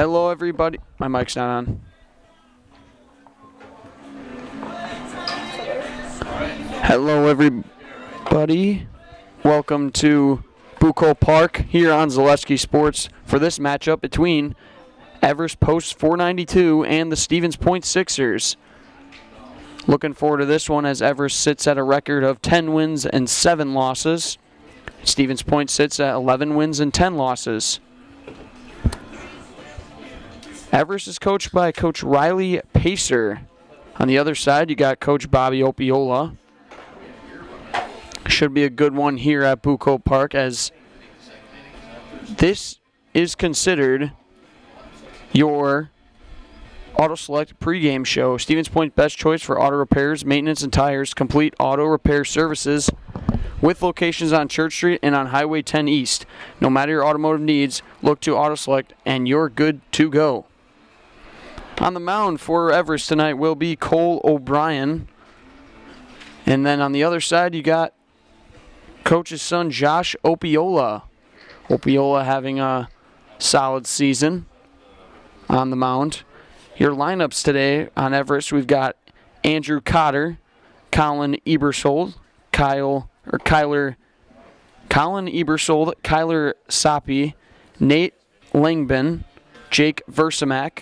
Hello, everybody. My mic's not on. Hello, everybody. Welcome to Bucco Park here on Zaleski Sports for this matchup between Everest Post 492 and the Stevens Point Sixers. Looking forward to this one as Everest sits at a record of 10 wins and 7 losses. Stevens Point sits at 11 wins and 10 losses. Everest is coached by Coach Riley Pacer. On the other side, you got Coach Bobby Opiola. Should be a good one here at Bucco Park, as this is considered your Auto Select pregame show. Stevens Point best choice for auto repairs, maintenance, and tires. Complete auto repair services with locations on Church Street and on Highway 10 East. No matter your automotive needs, look to Auto Select and you're good to go. On the mound for Everest tonight will be Cole O'Brien. And then on the other side, you got Coach's son, Josh Opiola. Opiola having a solid season on the mound. Your lineups today on Everest, we've got Andrew Cotter, Colin Ebersold, Colin Ebersold, Kyler Soppy, Nate Langbin, Jake Versamak,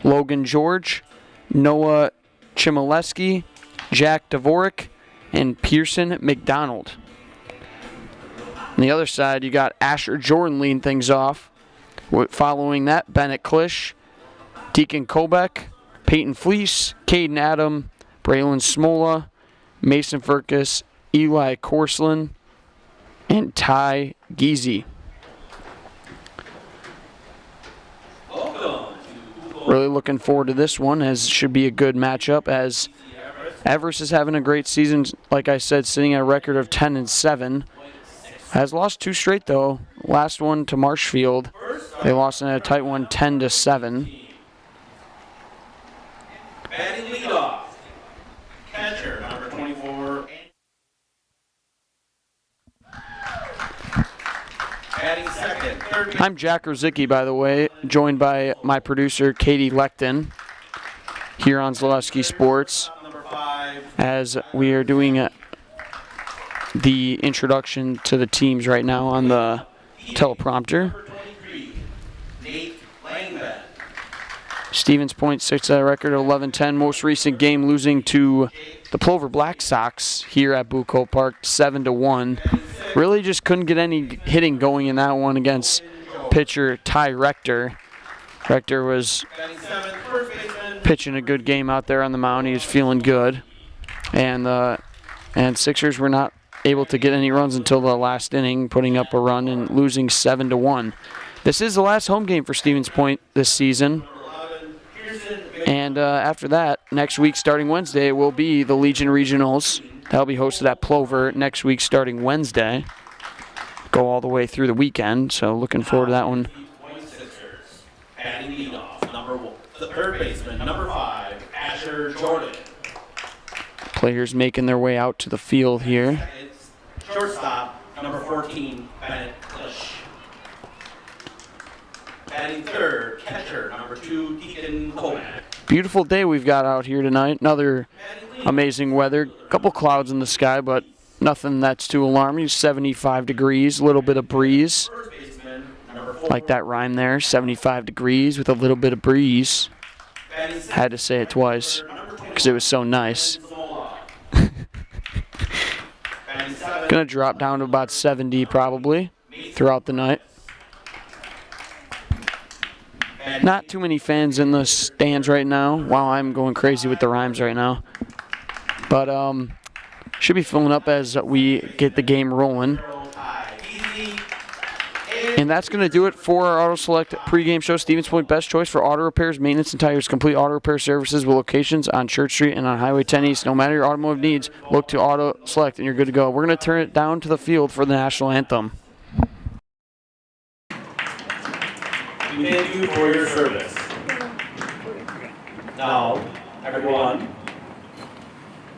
Logan George, Noah Chmielewski, Jack Dvorak, and Pearson McDonald. On the other side, you got Asher Jordan leading things off. Following that, Bennett Klish, Deacon Kobek, Peyton Fleece, Caden Adam, Braylon Smola, Mason Furcus, Eli Korslin, and Ty Geezy. Really looking forward to this one, as it should be a good matchup, as Everest is having a great season, like I said, sitting at a record of 10 and 7. Has lost 2 straight though. Last one to Marshfield. They lost in a tight one, 10 to 7. Batting leadoff, catcher number 24. Batting second, third. I'm Jack Rosicki, by the way, joined by my producer Katie Leckton here on Zaleski Sports, as we are doing the introduction to the teams right now on the teleprompter. Stevens Point sits at a record of 11-10. Most recent game losing to the Plover Black Sox here at Bucco Park, 7-1. Really just couldn't get any hitting going in that one against pitcher Ty Rector. Rector was pitching a good game out there on the mound. He was feeling good. And Sixers were not able to get any runs until the last inning, putting up a run and losing 7-1. This is the last home game for Stevens Point this season. And after that, next week starting Wednesday will be the Legion Regionals. That'll be hosted at Plover next week starting Wednesday. Go all the way through the weekend, so looking forward to that one. Batting leadoff, the third baseman, number 5, Asher Jordan. Players making their way out to the field here. Shortstop, number 14, Bennett Klish. Batting third, catcher, number 2, Deacon Kobek. Beautiful day we've got out here tonight. Another amazing weather. Couple clouds in the sky, but nothing that's too alarming. 75 degrees, a little bit of breeze. Like that rhyme there, 75 degrees with a little bit of breeze. Had to say it twice because it was so nice. Gonna drop down to about 70 probably throughout the night. Not too many fans in the stands right now. Wow, I'm going crazy with the rhymes right now. But should be filling up as we get the game rolling. And that's going to do it for our Auto Select pregame show. Stevens Point best choice for auto repairs, maintenance, and tires. Complete auto repair services with locations on Church Street and on Highway 10 East. No matter your automotive needs, look to Auto Select and you're good to go. We're going to turn it down to the field for the national anthem. We thank you for your service. Now, everyone,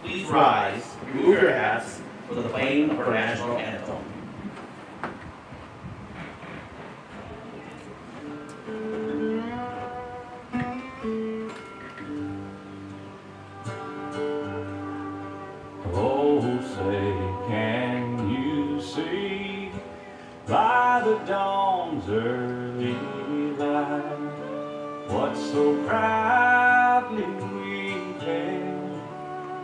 please rise, remove your hats for the playing of our national anthem. Oh, say, can you see by the dawn's early light what so proudly we hailed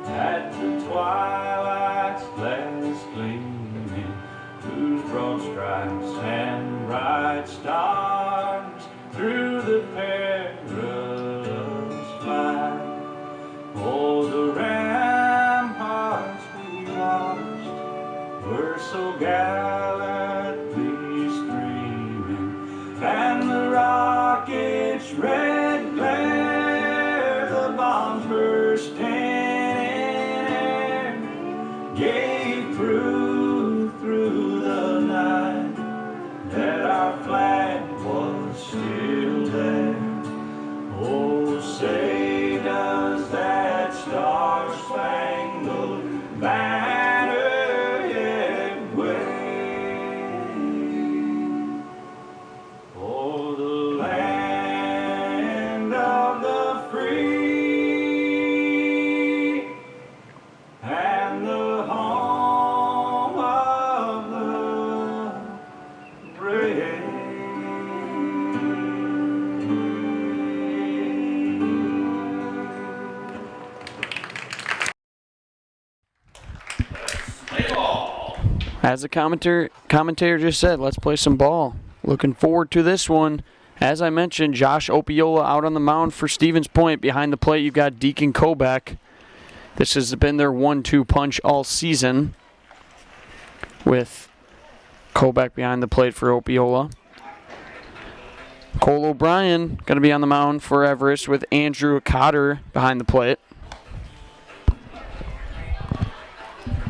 at the twilight's last gleaming, whose broad stripes and bright stars through the perilous flight? Oh, the ramparts we watched were so gallantly streaming, and the rocket's red glare, the bombs bursting in, gave proof through the night that our flag was still there. Oh, say does that star-spangled banner yet wave? Oh, the land of the free and the home of the brave. As the commentator just said, let's play some ball. Looking forward to this one. As I mentioned, Josh Opiola out on the mound for Stevens Point. Behind the plate, you've got Deacon Kobeck. This has been their 1-2 punch all season, with Kobeck behind the plate for Opiola. Cole O'Brien going to be on the mound for Everest with Andrew Cotter behind the plate.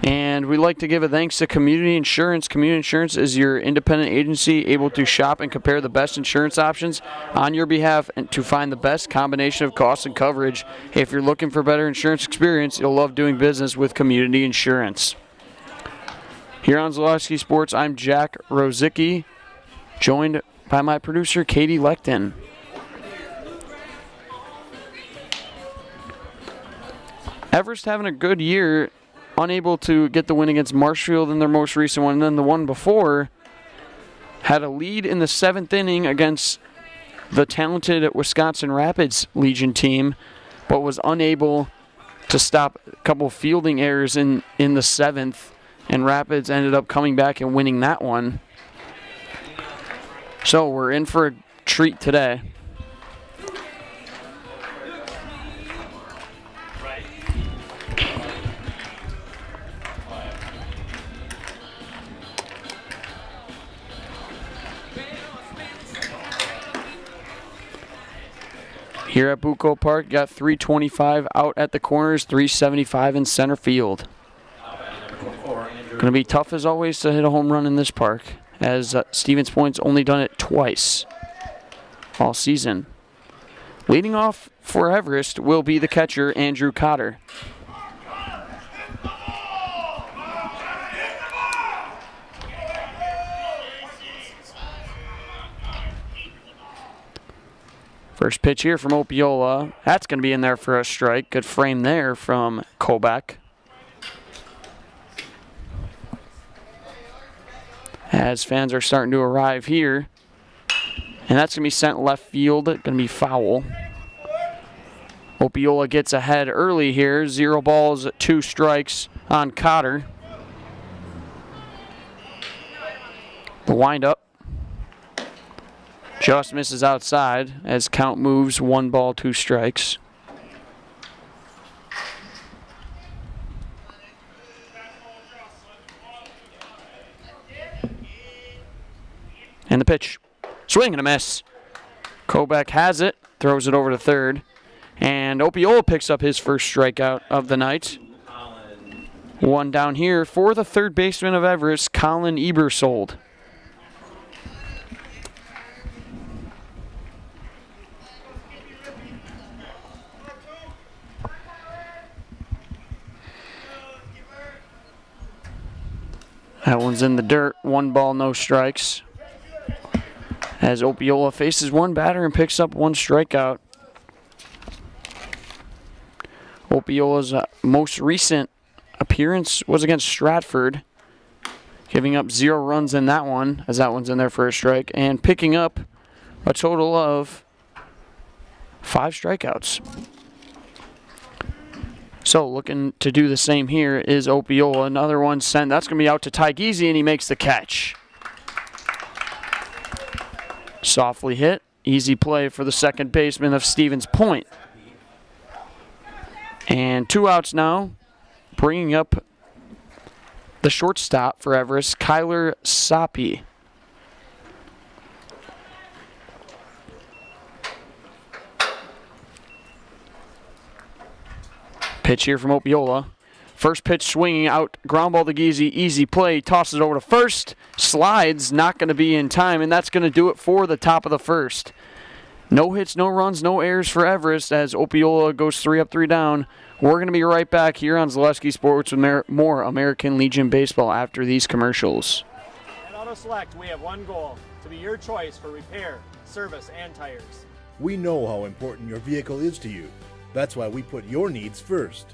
And we'd like to give a thanks to Community Insurance. Community Insurance is your independent agency able to shop and compare the best insurance options on your behalf and to find the best combination of cost and coverage. If you're looking for better insurance experience, you'll love doing business with Community Insurance. Here on Zalewski Sports, I'm Jack Rozicki, joined by my producer, Katie Leckton. Everest having a good year, unable to get the win against Marshfield in their most recent one, and then the one before had a lead in the 7th inning against the talented Wisconsin Rapids Legion team, but was unable to stop a couple fielding errors in the 7th, and Rapids ended up coming back and winning that one. So we're in for a treat today. Here at Bucco Park, got 325 out at the corners, 375 in center field. Going to be tough as always to hit a home run in this park, as Stevens Point's only done it twice all season. Leading off for Everest will be the catcher, Andrew Cotter. First pitch here from Opiola. That's going to be in there for a strike. Good frame there from Kobeck. As fans are starting to arrive here. And that's going to be sent left field. Going to be foul. Opiola gets ahead early here. 0 balls, 2 strikes on Cotter. The windup just misses outside as count moves 1 ball, 2 strikes. And the pitch. Swing and a miss. Kobeck has it, throws it over to third. And Opiola picks up his first strikeout of the night. One down here for the third baseman of Everest, Colin Ebersold. That one's in the dirt. 1 ball, no strikes. As Opiola faces 1 batter and picks up 1 strikeout. Opiola's most recent appearance was against Stratford, giving up 0 runs in that one, as that one's in there for a strike, and picking up a total of 5 strikeouts. So looking to do the same here is Opiola. Another one sent. That's going to be out to Ty Giese, and he makes the catch. Softly hit. Easy play for the second baseman of Stevens Point. And 2 outs now, bringing up the shortstop for Everest, Kyler Soppy. Pitch here from Opiola. First pitch swinging out, ground ball to Giese, easy play, tosses over to first, slides, not going to be in time, and that's going to do it for the top of the first. No hits, no runs, no errors for Everest as Opiola goes 3 up, 3 down. We're going to be right back here on Zaleski Sports with more American Legion baseball after these commercials. At Auto Select, we have one goal, to be your choice for repair, service, and tires. We know how important your vehicle is to you. That's why we put your needs first.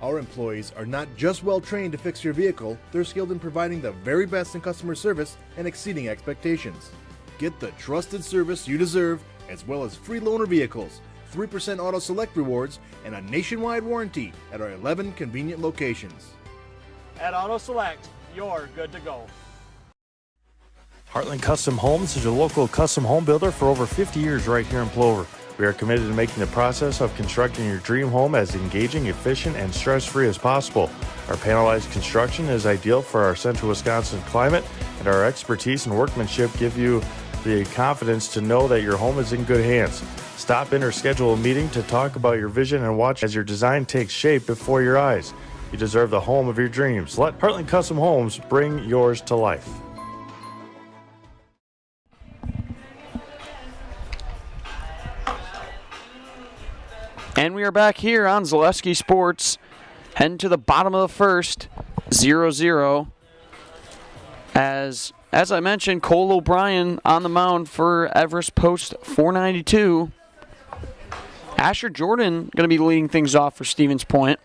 Our employees are not just well trained to fix your vehicle, they're skilled in providing the very best in customer service and exceeding expectations. Get the trusted service you deserve, as well as free loaner vehicles, 3% Auto Select rewards, and a nationwide warranty at our 11 convenient locations. At Auto Select, you're good to go. Heartland Custom Homes is your local custom home builder for over 50 years right here in Plover. We are committed to making the process of constructing your dream home as engaging, efficient, and stress-free as possible. Our panelized construction is ideal for our central Wisconsin climate, and our expertise and workmanship give you the confidence to know that your home is in good hands. Stop in or schedule a meeting to talk about your vision and watch as your design takes shape before your eyes. You deserve the home of your dreams. Let Heartland Custom Homes bring yours to life. And we are back here on Zaleski Sports, heading to the bottom of the first, 0-0. As I mentioned, Cole O'Brien on the mound for Everest Post 492. Asher Jordan going to be leading things off for Stevens Point.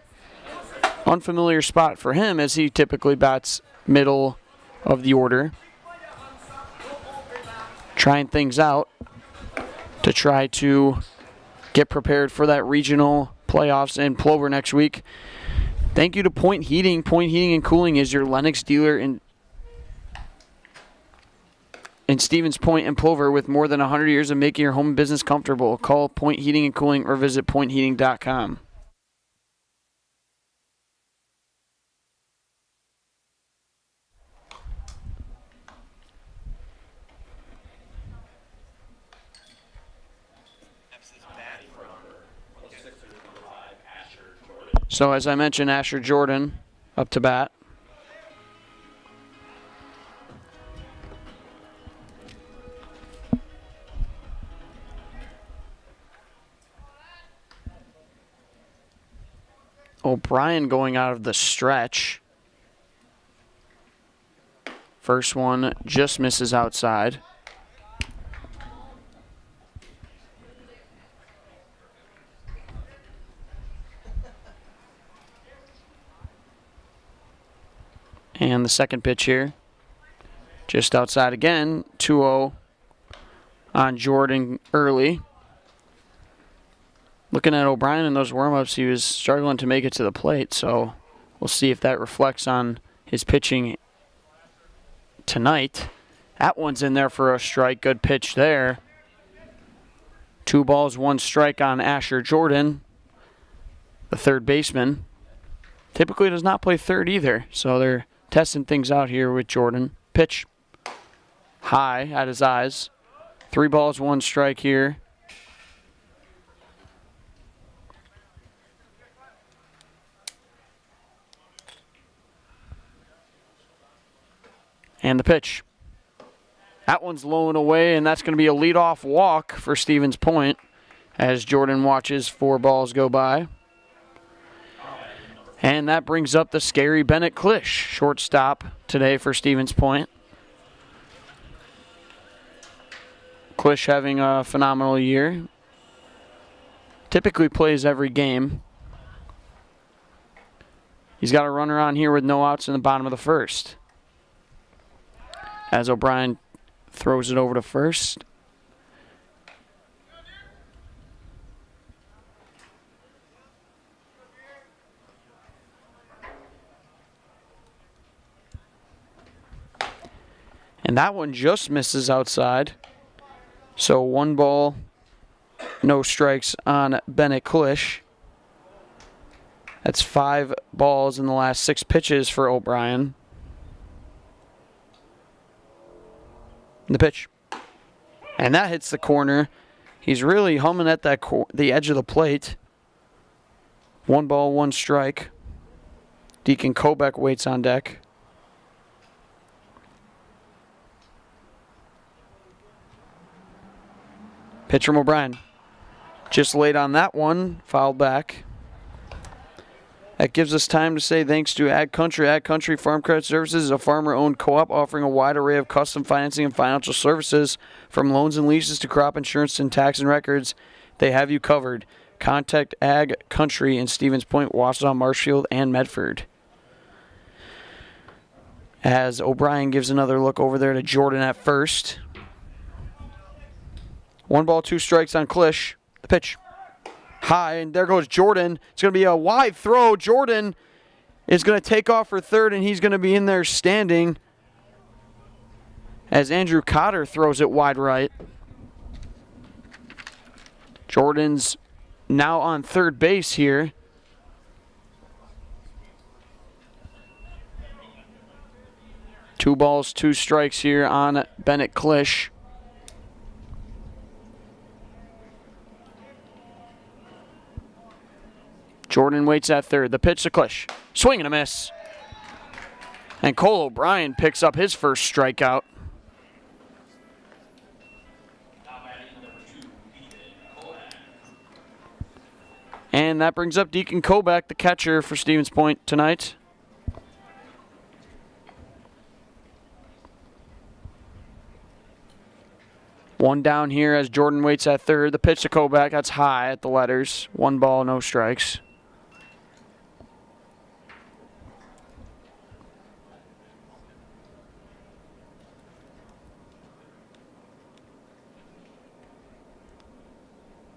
Unfamiliar spot for him as he typically bats middle of the order. Trying things out to try to get prepared for that regional playoffs in Plover next week. Thank you to Point Heating. Point Heating and Cooling is your Lennox dealer in Stevens Point and Plover with more than 100 years of making your home and business comfortable. Call Point Heating and Cooling or visit pointheating.com. So as I mentioned, Asher Jordan up to bat. O'Brien going out of the stretch. First one just misses outside. And the second pitch here, just outside again, 2-0 on Jordan early. Looking at O'Brien in those warm-ups, he was struggling to make it to the plate, so we'll see if that reflects on his pitching tonight. That one's in there for a strike. Good pitch there. 2 balls, 1 strike on Asher Jordan, the third baseman. Typically does not play third either, so they're testing things out here with Jordan. Pitch high at his eyes. 3 balls, 1 strike here. And the pitch. That one's low and away, and that's going to be a leadoff walk for Stevens Point as Jordan watches 4 balls go by. And that brings up the scary Bennett Klisch, shortstop today for Stevens Point. Klisch having a phenomenal year. Typically plays every game. He's got a runner on here with no outs in the bottom of the first. As O'Brien throws it over to first. And that one just misses outside. So 1 ball, no strikes on Bennett Klish. That's 5 balls in the last 6 pitches for O'Brien. The pitch. And that hits the corner. He's really humming at that the edge of the plate. 1 ball, 1 strike. Deacon Kobeck waits on deck. Pitch from O'Brien. Just late on that one, fouled back. That gives us time to say thanks to Ag Country. Ag Country Farm Credit Services is a farmer-owned co-op offering a wide array of custom financing and financial services, from loans and leases to crop insurance and tax and records. They have you covered. Contact Ag Country in Stevens Point, Wausau, Marshfield, and Medford. As O'Brien gives another look over there to Jordan at first. 1 ball, 2 strikes on Klish. The pitch. High, and there goes Jordan. It's going to be a wide throw. Jordan is going to take off for third, and he's going to be in there standing as Andrew Cotter throws it wide right. Jordan's now on third base here. Two balls, 2 strikes here on Bennett Klish. Jordan waits at third. The pitch to Klish. Swing and a miss. And Cole O'Brien picks up his first strikeout. And that brings up Deacon Kobeck, the catcher for Stevens Point tonight. One down here as Jordan waits at third. The pitch to Kobeck. That's high at the letters. 1 ball, no strikes.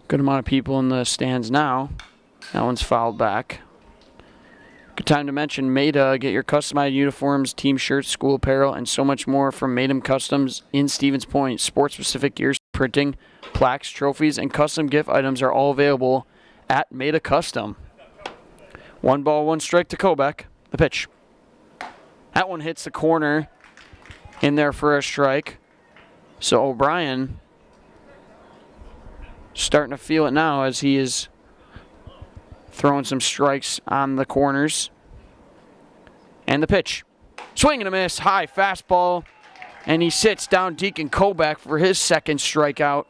Good amount of people in the stands now. That one's fouled back. Good time to mention Maida. Get your customized uniforms, team shirts, school apparel, and so much more from Maidum Customs in Stevens Point. Sports-specific gear, printing, plaques, trophies, and custom gift items are all available at Maida Custom. 1 ball, 1 strike to Kobeck. The pitch. That one hits the corner in there for a strike. So O'Brien starting to feel it now as he is throwing some strikes on the corners. And the pitch. Swing and a miss. High fastball. And he sits down Deacon Kobeck for his second strikeout.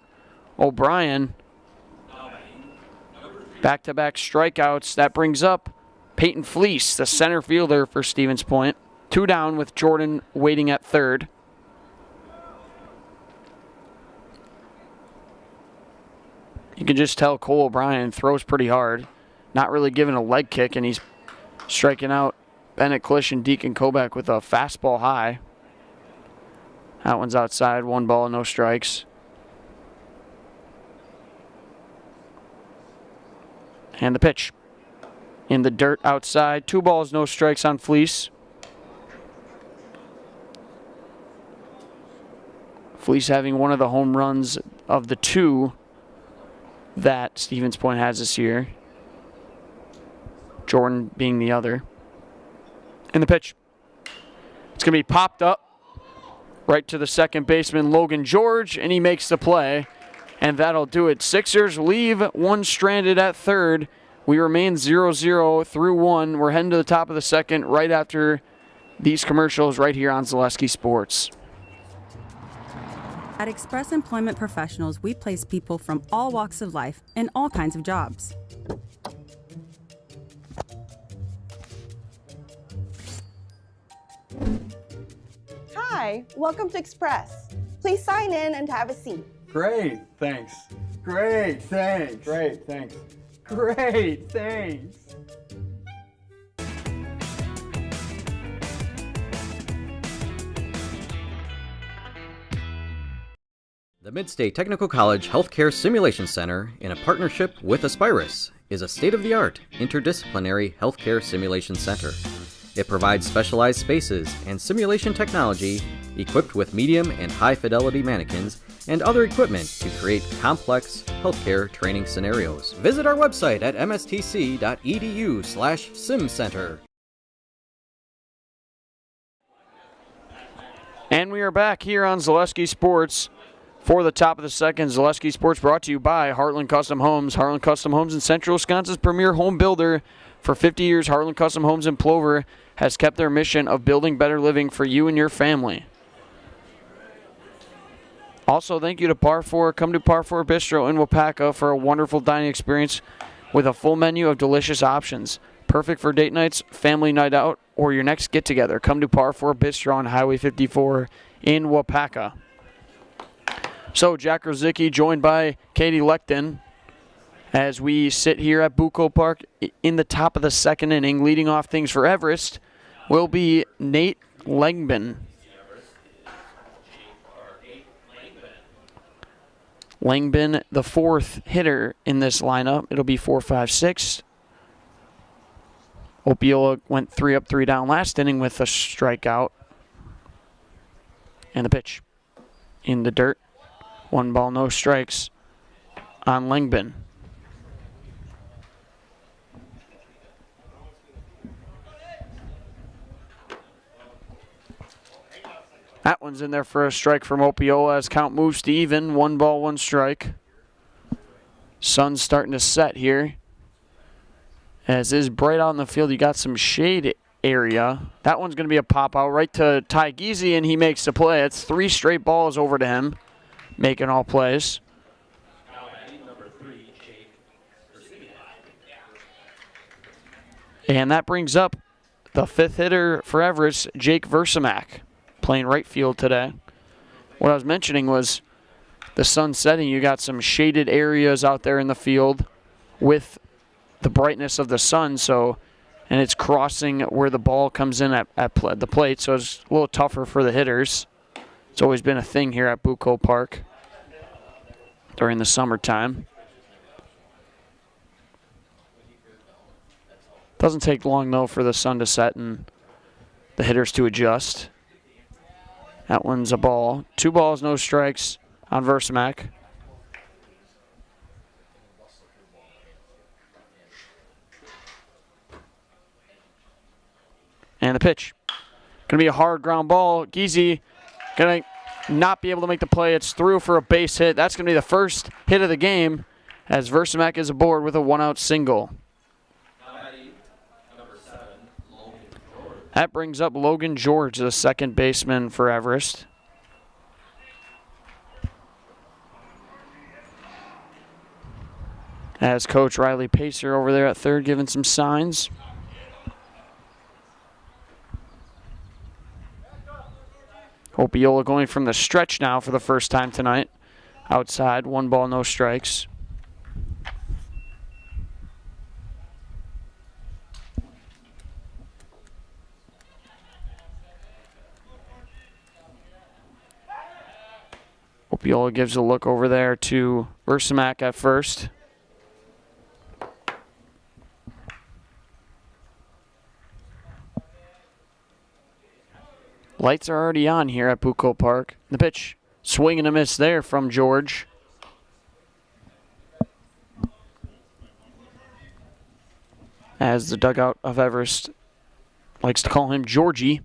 O'Brien. Back-to-back strikeouts. That brings up Peyton Fleece, the center fielder for Stevens Point. 2 down with Jordan waiting at third. You can just tell Cole O'Brien throws pretty hard. Not really giving a leg kick, and he's striking out Bennett Klish and Deacon Kobeck with a fastball high. That one's outside. 1 ball, no strikes. And the pitch. In the dirt outside. 2 balls, no strikes on Fleece. Fleece having one of the home runs of the 2 that Stevens Point has this year. Jordan being the other. And the pitch. It's going to be popped up right to the second baseman, Logan George, and he makes the play. And that'll do it. Sixers leave 1 stranded at third. We remain 0-0 through 1. We're heading to the top of the second right after these commercials right here on Zaleski Sports. At Express Employment Professionals, we place people from all walks of life in all kinds of jobs. Hi, welcome to Express. Please sign in and have a seat. Great, thanks. Great, thanks. Great, thanks. Great, thanks. Midstate Technical College Healthcare Simulation Center, in a partnership with Aspirus, is a state-of-the-art interdisciplinary healthcare simulation center. It provides specialized spaces and simulation technology equipped with medium and high-fidelity mannequins and other equipment to create complex healthcare training scenarios. Visit our website at mstc.edu/simcenter. And we are back here on Zaleski Sports for the top of the second. Zaleski Sports brought to you by Heartland Custom Homes. Heartland Custom Homes in Central Wisconsin's premier home builder. For 50 years, Heartland Custom Homes in Plover has kept their mission of building better living for you and your family. Also, thank you to Par 4. Come to Par 4 Bistro in Wapaka for a wonderful dining experience with a full menu of delicious options. Perfect for date nights, family night out, or your next get-together. Come to Par 4 Bistro on Highway 54 in Wapaka. So, Jack Rosicki joined by Katie Leckton as we sit here at Bucco Park in the top of the second inning. Leading off things for Everest will be Nate Langbin. Langbin, the fourth hitter in this lineup. It'll be 4-5-6. Opiola went 3 up, 3 down last inning with a strikeout. And the pitch in the dirt. 1 ball, no strikes on Langbin. That one's in there for a strike from Opiola as count moves to even. 1 ball, 1 strike. Sun's starting to set here. As is bright out in the field, you got some shade area. That one's going to be a pop out right to Ty Giese, and he makes the play. It's 3 straight balls over to him, making all plays. And that brings up the 5th hitter for Everest, Jake Versamak, playing right field today. What I was mentioning was the sun setting. You got some shaded areas out there in the field with the brightness of the sun, and it's crossing where the ball comes in at the plate, so it's a little tougher for the hitters. It's always been a thing here at Bucco Park during the summertime. Doesn't take long, though, for the sun to set and the hitters to adjust. That one's a ball. 2 balls, no strikes on Versamak. And the pitch. Going to be a hard ground ball. Giese going to not be able to make the play. It's through for a base hit. That's going to be the first hit of the game as Versamak is aboard with a 1-out single. That brings up Logan George, the second baseman for Everest. As Coach Riley Pacer over there at third giving some signs. Opiola going from the stretch now for the first time tonight. Outside, 1 ball, no strikes. Opiola gives a look over there to Versamak at first. Lights are already on here at Bucco Park. The pitch, swing and a miss there from George. As the dugout of Everest likes to call him Georgie.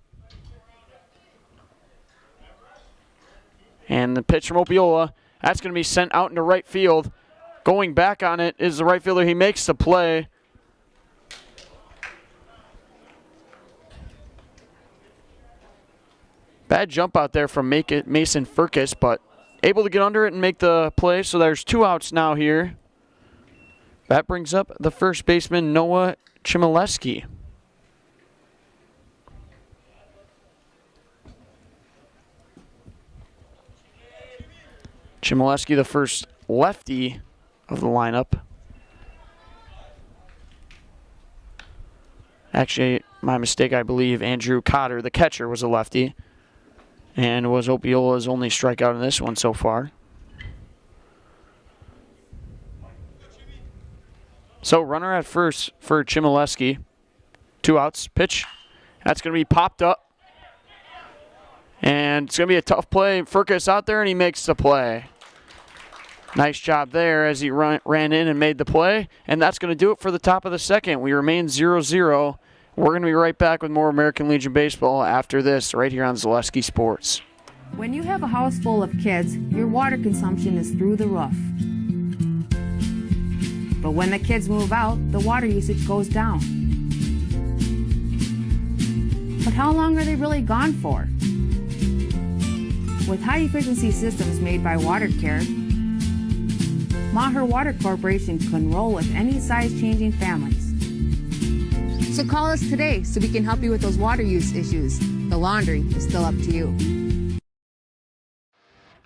And the pitch from Opiola, that's going to be sent out into right field. Going back on it is the right fielder. He makes the play. Bad jump out there from Mason Furcus, but able to get under it and make the play. So there's 2 outs now here. That brings up the first baseman, Noah Chmielewski. Chmielewski, the first lefty of the lineup. Actually, my mistake, I believe Andrew Cotter, the catcher, was a lefty. And was Opiola's only strikeout in this one so far. So runner at first for Chmielewski. 2 outs. Pitch. That's going to be popped up. And it's going to be a tough play. Furcus out there, and he makes the play. Nice job there as he ran in and made the play. And that's going to do it for the top of the second. We remain 0-0. We're going to be right back with more American Legion Baseball after this right here on Zaleski Sports. When you have a house full of kids, your water consumption is through the roof. But when the kids move out, the water usage goes down. But how long are they really gone for? With high-efficiency systems made by WaterCare, Maher Water Corporation can roll with any size-changing families. So call us today so we can help you with those water use issues. The laundry is still up to you.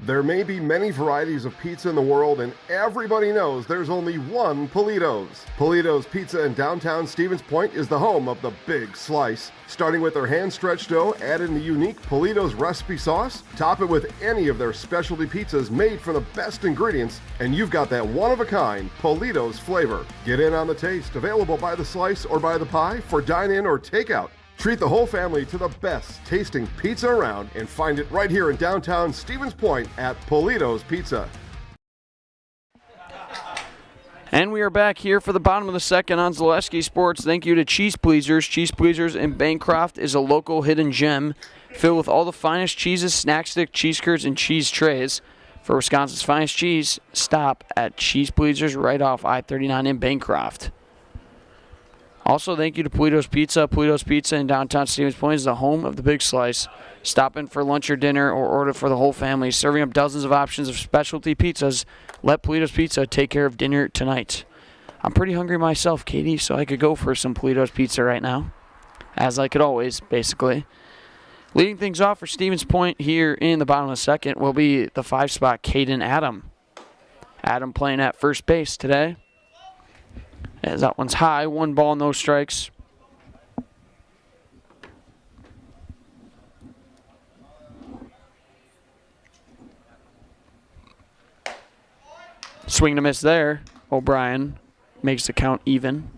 There may be many varieties of pizza in the world, and everybody knows there's only one Polito's. Polito's Pizza in downtown Stevens Point is the home of the big slice. Starting with their hand-stretched dough, add in the unique Polito's recipe sauce, top it with any of their specialty pizzas made from the best ingredients, and you've got that one-of-a-kind Polito's flavor. Get in on the taste, available by the slice or by the pie for dine-in or takeout. Treat the whole family to the best tasting pizza around and find it right here in downtown Stevens Point at Polito's Pizza. And we are back here for the bottom of the second on Zaleski Sports. Thank you to Cheese Pleasers. Cheese Pleasers in Bancroft is a local hidden gem filled with all the finest cheeses, snack stick, cheese curds, and cheese trays. For Wisconsin's finest cheese, stop at Cheese Pleasers right off I-39 in Bancroft. Also, thank you to Polito's Pizza. Polito's Pizza in downtown Stevens Point is the home of the Big Slice. Stop in for lunch or dinner or order for the whole family. Serving up dozens of options of specialty pizzas. Let Polito's Pizza take care of dinner tonight. I'm pretty hungry myself, Katie, so I could go for some Polito's Pizza right now. As I could always, basically. Leading things off for Stevens Point here in the bottom of the second will be the 5-spot Caden Adam. Adam playing at first base today. As that one's high, 1 ball, no strikes. Swing and a miss there. O'Brien makes the count even.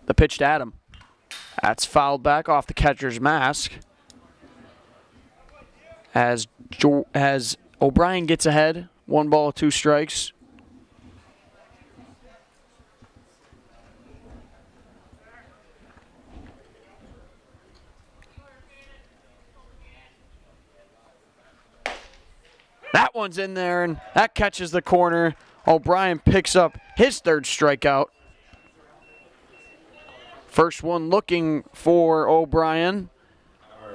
The pitch to Adam. That's fouled back off the catcher's mask. As O'Brien gets ahead, 1 ball, 2 strikes. That one's in there, and that catches the corner. O'Brien picks up his 3rd strikeout. First one looking for O'Brien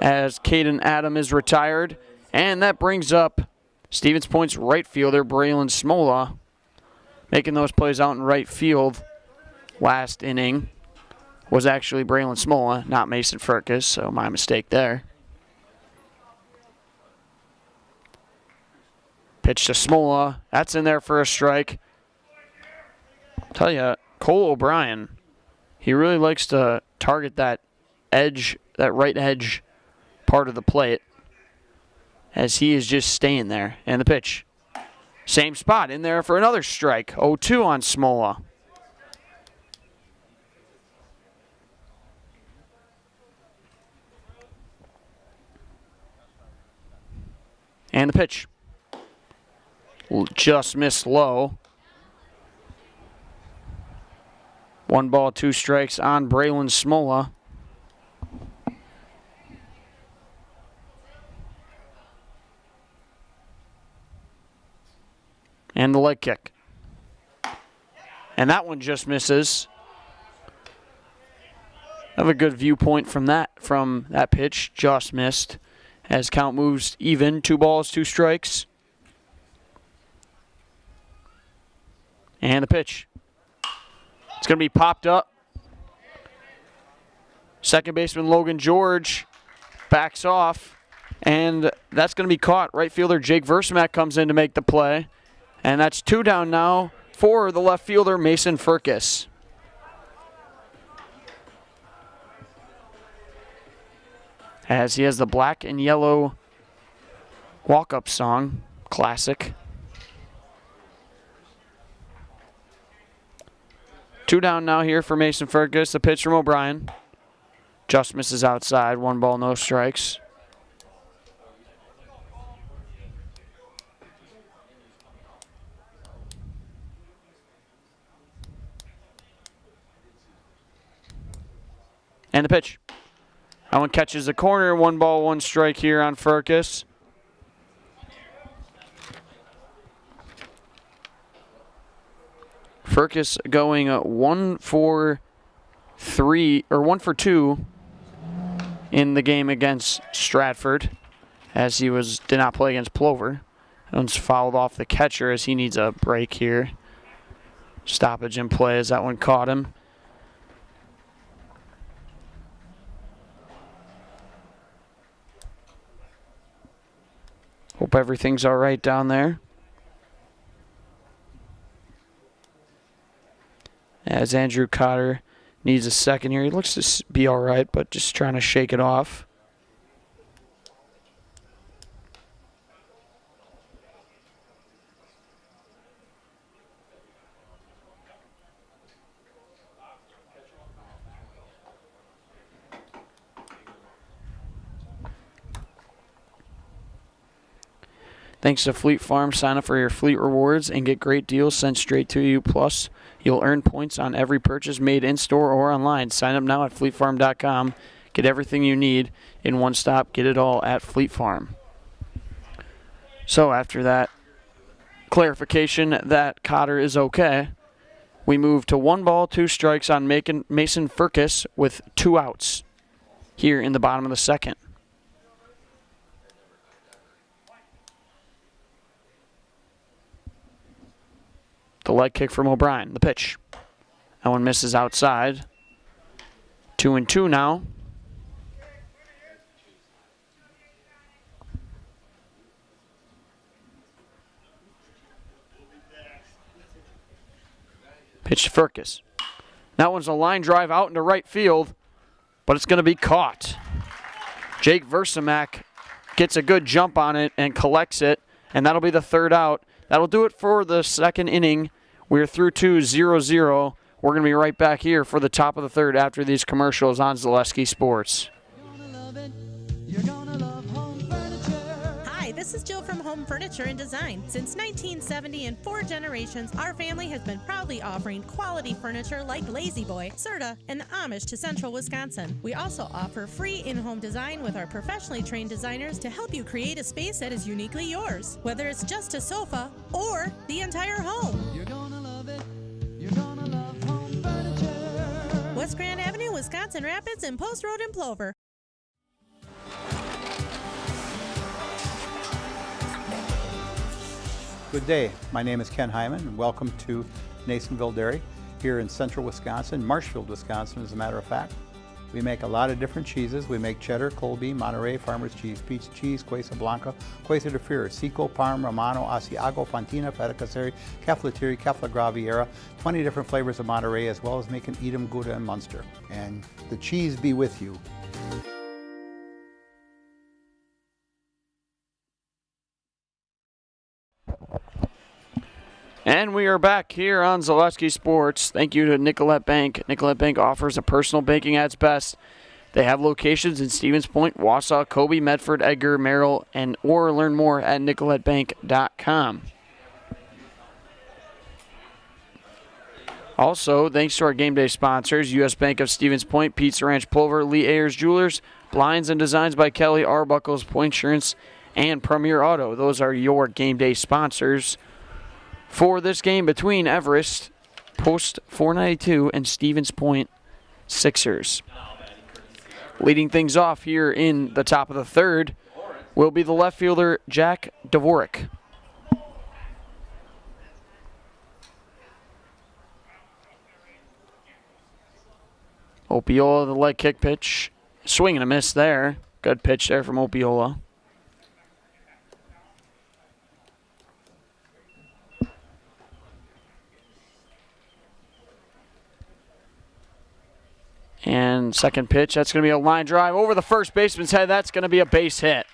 as Caden Adam is retired. And that brings up Stevens Point's right fielder, Braylon Smola, making those plays out in right field. Last inning was actually Braylon Smola, not Mason Furcus, so my mistake there. Pitch to Smola. That's in there for a strike. I'll tell you, Cole O'Brien, he really likes to target that edge, that right edge part of the plate, as he is just staying there. And the pitch. Same spot in there for another strike. 0-2 on Smola. And the pitch. Just missed low. 1 ball, 2 strikes on Braylon Smola. And the leg kick. And that one just misses. Have a good viewpoint from that pitch. Just missed. As count moves even. 2 balls, 2 strikes. And the pitch. It's going to be popped up. Second baseman Logan George backs off. And that's going to be caught. Right fielder Jake Versamak comes in to make the play. And that's 2 down now for the left fielder, Mason Furcus. as he has the black and yellow walk-up song, classic. 2 down now here for Mason Fergus. The pitch from O'Brien. Just misses outside. 1 ball, no strikes. And the pitch. That one catches the corner. 1 ball, 1 strike here on Fergus. Fergus going 1 for 2 in the game against Stratford, as he did not play against Plover. That one's fouled off the catcher as he needs a break here. Stoppage in play as that one caught him. Hope everything's all right down there. As Andrew Cotter needs a second here. He looks to be all right, but just trying to shake it off. Thanks to Fleet Farm, sign up for your Fleet Rewards and get great deals sent straight to you. Plus, you'll earn points on every purchase made in-store or online. Sign up now at fleetfarm.com. Get everything you need in one stop. Get it all at Fleet Farm. So after that clarification that Cotter is okay, we move to 1 ball, 2 strikes on Mason Fergus with 2 outs here in the bottom of the second. The leg kick from O'Brien. The pitch. That one misses outside. 2-2 now. Pitch to Fergus. That one's a line drive out into right field, but it's going to be caught. Jake Versamak gets a good jump on it and collects it, and that'll be the 3rd out. That'll do it for the 2nd inning. We're through 0-0. We're going to be right back here for the top of the 3rd after these commercials on Zaleski Sports. Hi, this is Jill from Home Furniture and Design. Since 1970 and 4 generations, our family has been proudly offering quality furniture like Lazy Boy, Serta, and the Amish to Central Wisconsin. We also offer free in-home design with our professionally trained designers to help you create a space that is uniquely yours, whether it's just a sofa or the entire home. You're gonna love it. You're gonna love Home Furniture. West Grand Avenue, Wisconsin Rapids, and Post Road in Plover. Good day. My name is Ken Hyman, and welcome to Nasonville Dairy here in central Wisconsin, Marshfield, Wisconsin, as a matter of fact. We make a lot of different cheeses. We make cheddar, Colby, Monterey, Farmer's Cheese, Peach Cheese, Quesa Blanca, Quesa de Fear, Seco, Parm, Romano, Asiago, Fontina, Feta Caseri, Caflateri, Cafla Graviera, 20 different flavors of Monterey, as well as making Edam, Gouda, and Munster. And the cheese be with you. And we are back here on Zaleski Sports. Thank you to Nicolette Bank. Nicolette Bank offers a personal banking at its best. They have locations in Stevens Point, Wausau, Kobe, Medford, Edgar, Merrill, or learn more at nicolettebank.com. Also, thanks to our game day sponsors, U.S. Bank of Stevens Point, Pizza Ranch Plover, Lee Ayers Jewelers, Blinds and Designs by Kelly, Arbuckles, Point Insurance, and Premier Auto. Those are your game day sponsors for this game between Everest, Post 492, and Stevens Point Sixers. Leading things off here in the top of the 3rd will be the left fielder, Jack Dvorak. Opiola, the leg kick pitch. Swing and a miss there. Good pitch there from Opiola. And second pitch, that's going to be a line drive over the first baseman's head. That's going to be a base hit.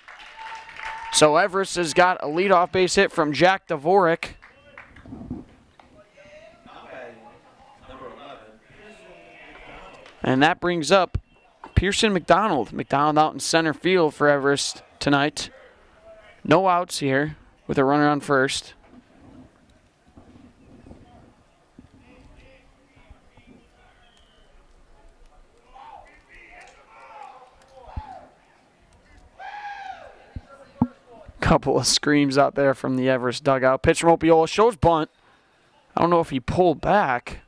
So Everest has got a leadoff base hit from Jack Dvorak. And that brings up Pearson McDonald. McDonald out in center field for Everest tonight. No outs here with a runner on first. Couple of screams out there from the Everest dugout. Pitch from Opiola, shows bunt. I don't know if he pulled back.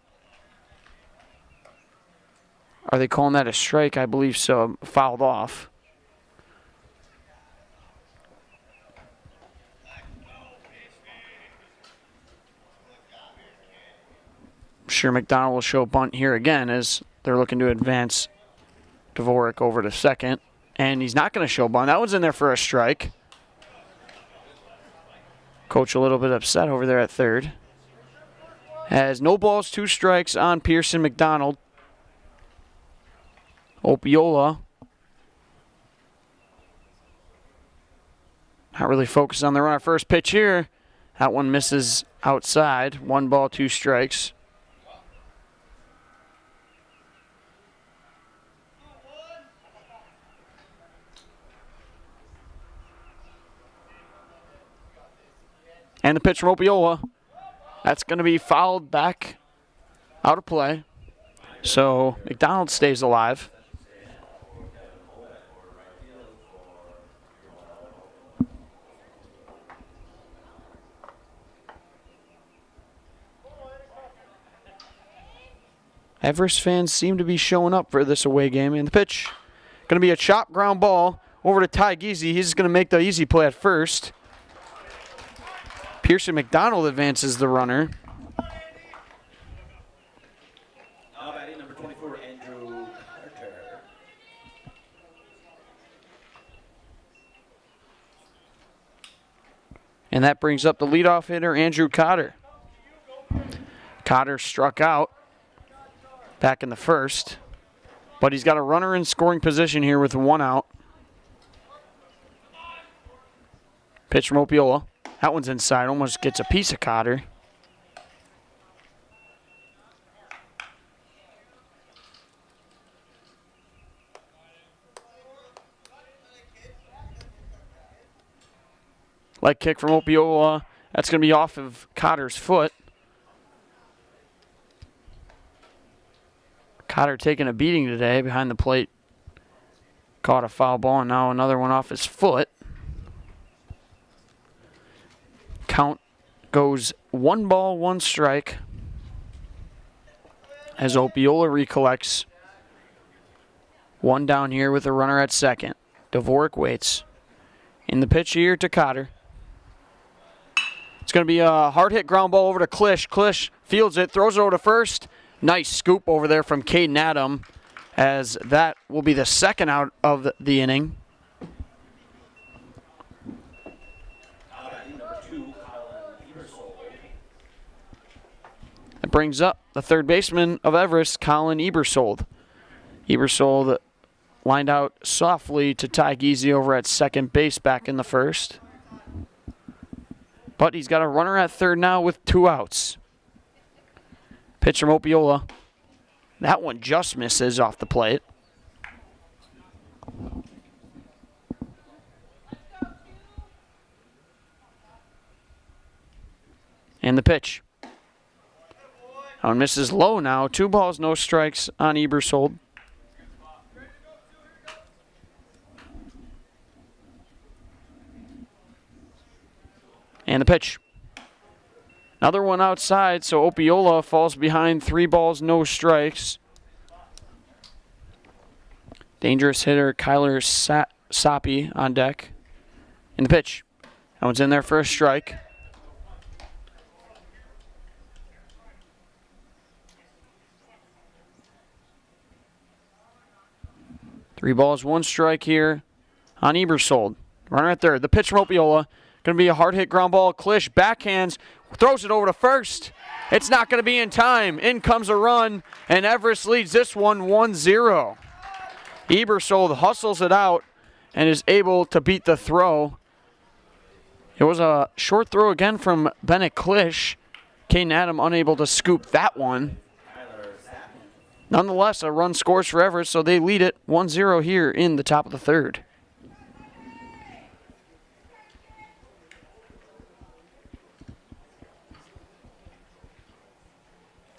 Are they calling that a strike? I believe so. Fouled off. I'm sure McDonald will show bunt here again as they're looking to advance Dvorak over to second. And he's not going to show bunt. That one's in there for a strike. Coach a little bit upset over there at third. Has no balls, 2 strikes on Pearson McDonald. Opiola. Not really focused on the runner. First pitch here. That one misses outside. 1 ball, 2 strikes. And the pitch from Opiola. That's going to be fouled back out of play. So McDonald stays alive. Everest fans seem to be showing up for this away game. And the pitch, going to be a chop ground ball over to Ty Giese. He's going to make the easy play at first. Pearson McDonald advances the runner. Now batting number 24, Andrew Carter. And that brings up the leadoff hitter, Andrew Cotter. Cotter struck out back in the first, but he's got a runner in scoring position here with 1 out. Pitch from Opiola. That one's inside, almost gets a piece of Cotter. Leg kick from Opiola. That's going to be off of Cotter's foot. Cotter taking a beating today behind the plate. Caught a foul ball, and now another one off his foot. Count goes 1 ball, 1 strike as Opiola recollects. 1 down here with a runner at second. Dvorak waits. In the pitch here to Cotter. It's going to be a hard hit ground ball over to Klisch. Klisch fields it, throws it over to first. Nice scoop over there from Caden Adam as that will be the second out of the inning. That brings up the third baseman of Everest, Colin Ebersold. Ebersold lined out softly to Ty Giese over at second base back in the first. But he's got a runner at third now with 2 outs. Pitch from Opiola. That one just misses off the plate. And the pitch. On misses low now. 2 balls, no strikes on Ebersold. And the pitch. Another one outside, so Opiola falls behind 3 balls, no strikes. Dangerous hitter Kyler Soppy on deck. In the pitch. That one's in there for a strike. Three balls, 1 strike here on Ebersold. Runner at third. The pitch from Opiola Going to be a hard hit ground ball. Klisch backhands, throws it over to first. It's not going to be in time. In comes a run, and Everest leads this one 1-0. Ebersold hustles it out and is able to beat the throw. It was a short throw again from Bennett Klisch. Caden Adam unable to scoop that one. Nonetheless, a run scores for Everest, so they lead it 1-0 here in the top of the third.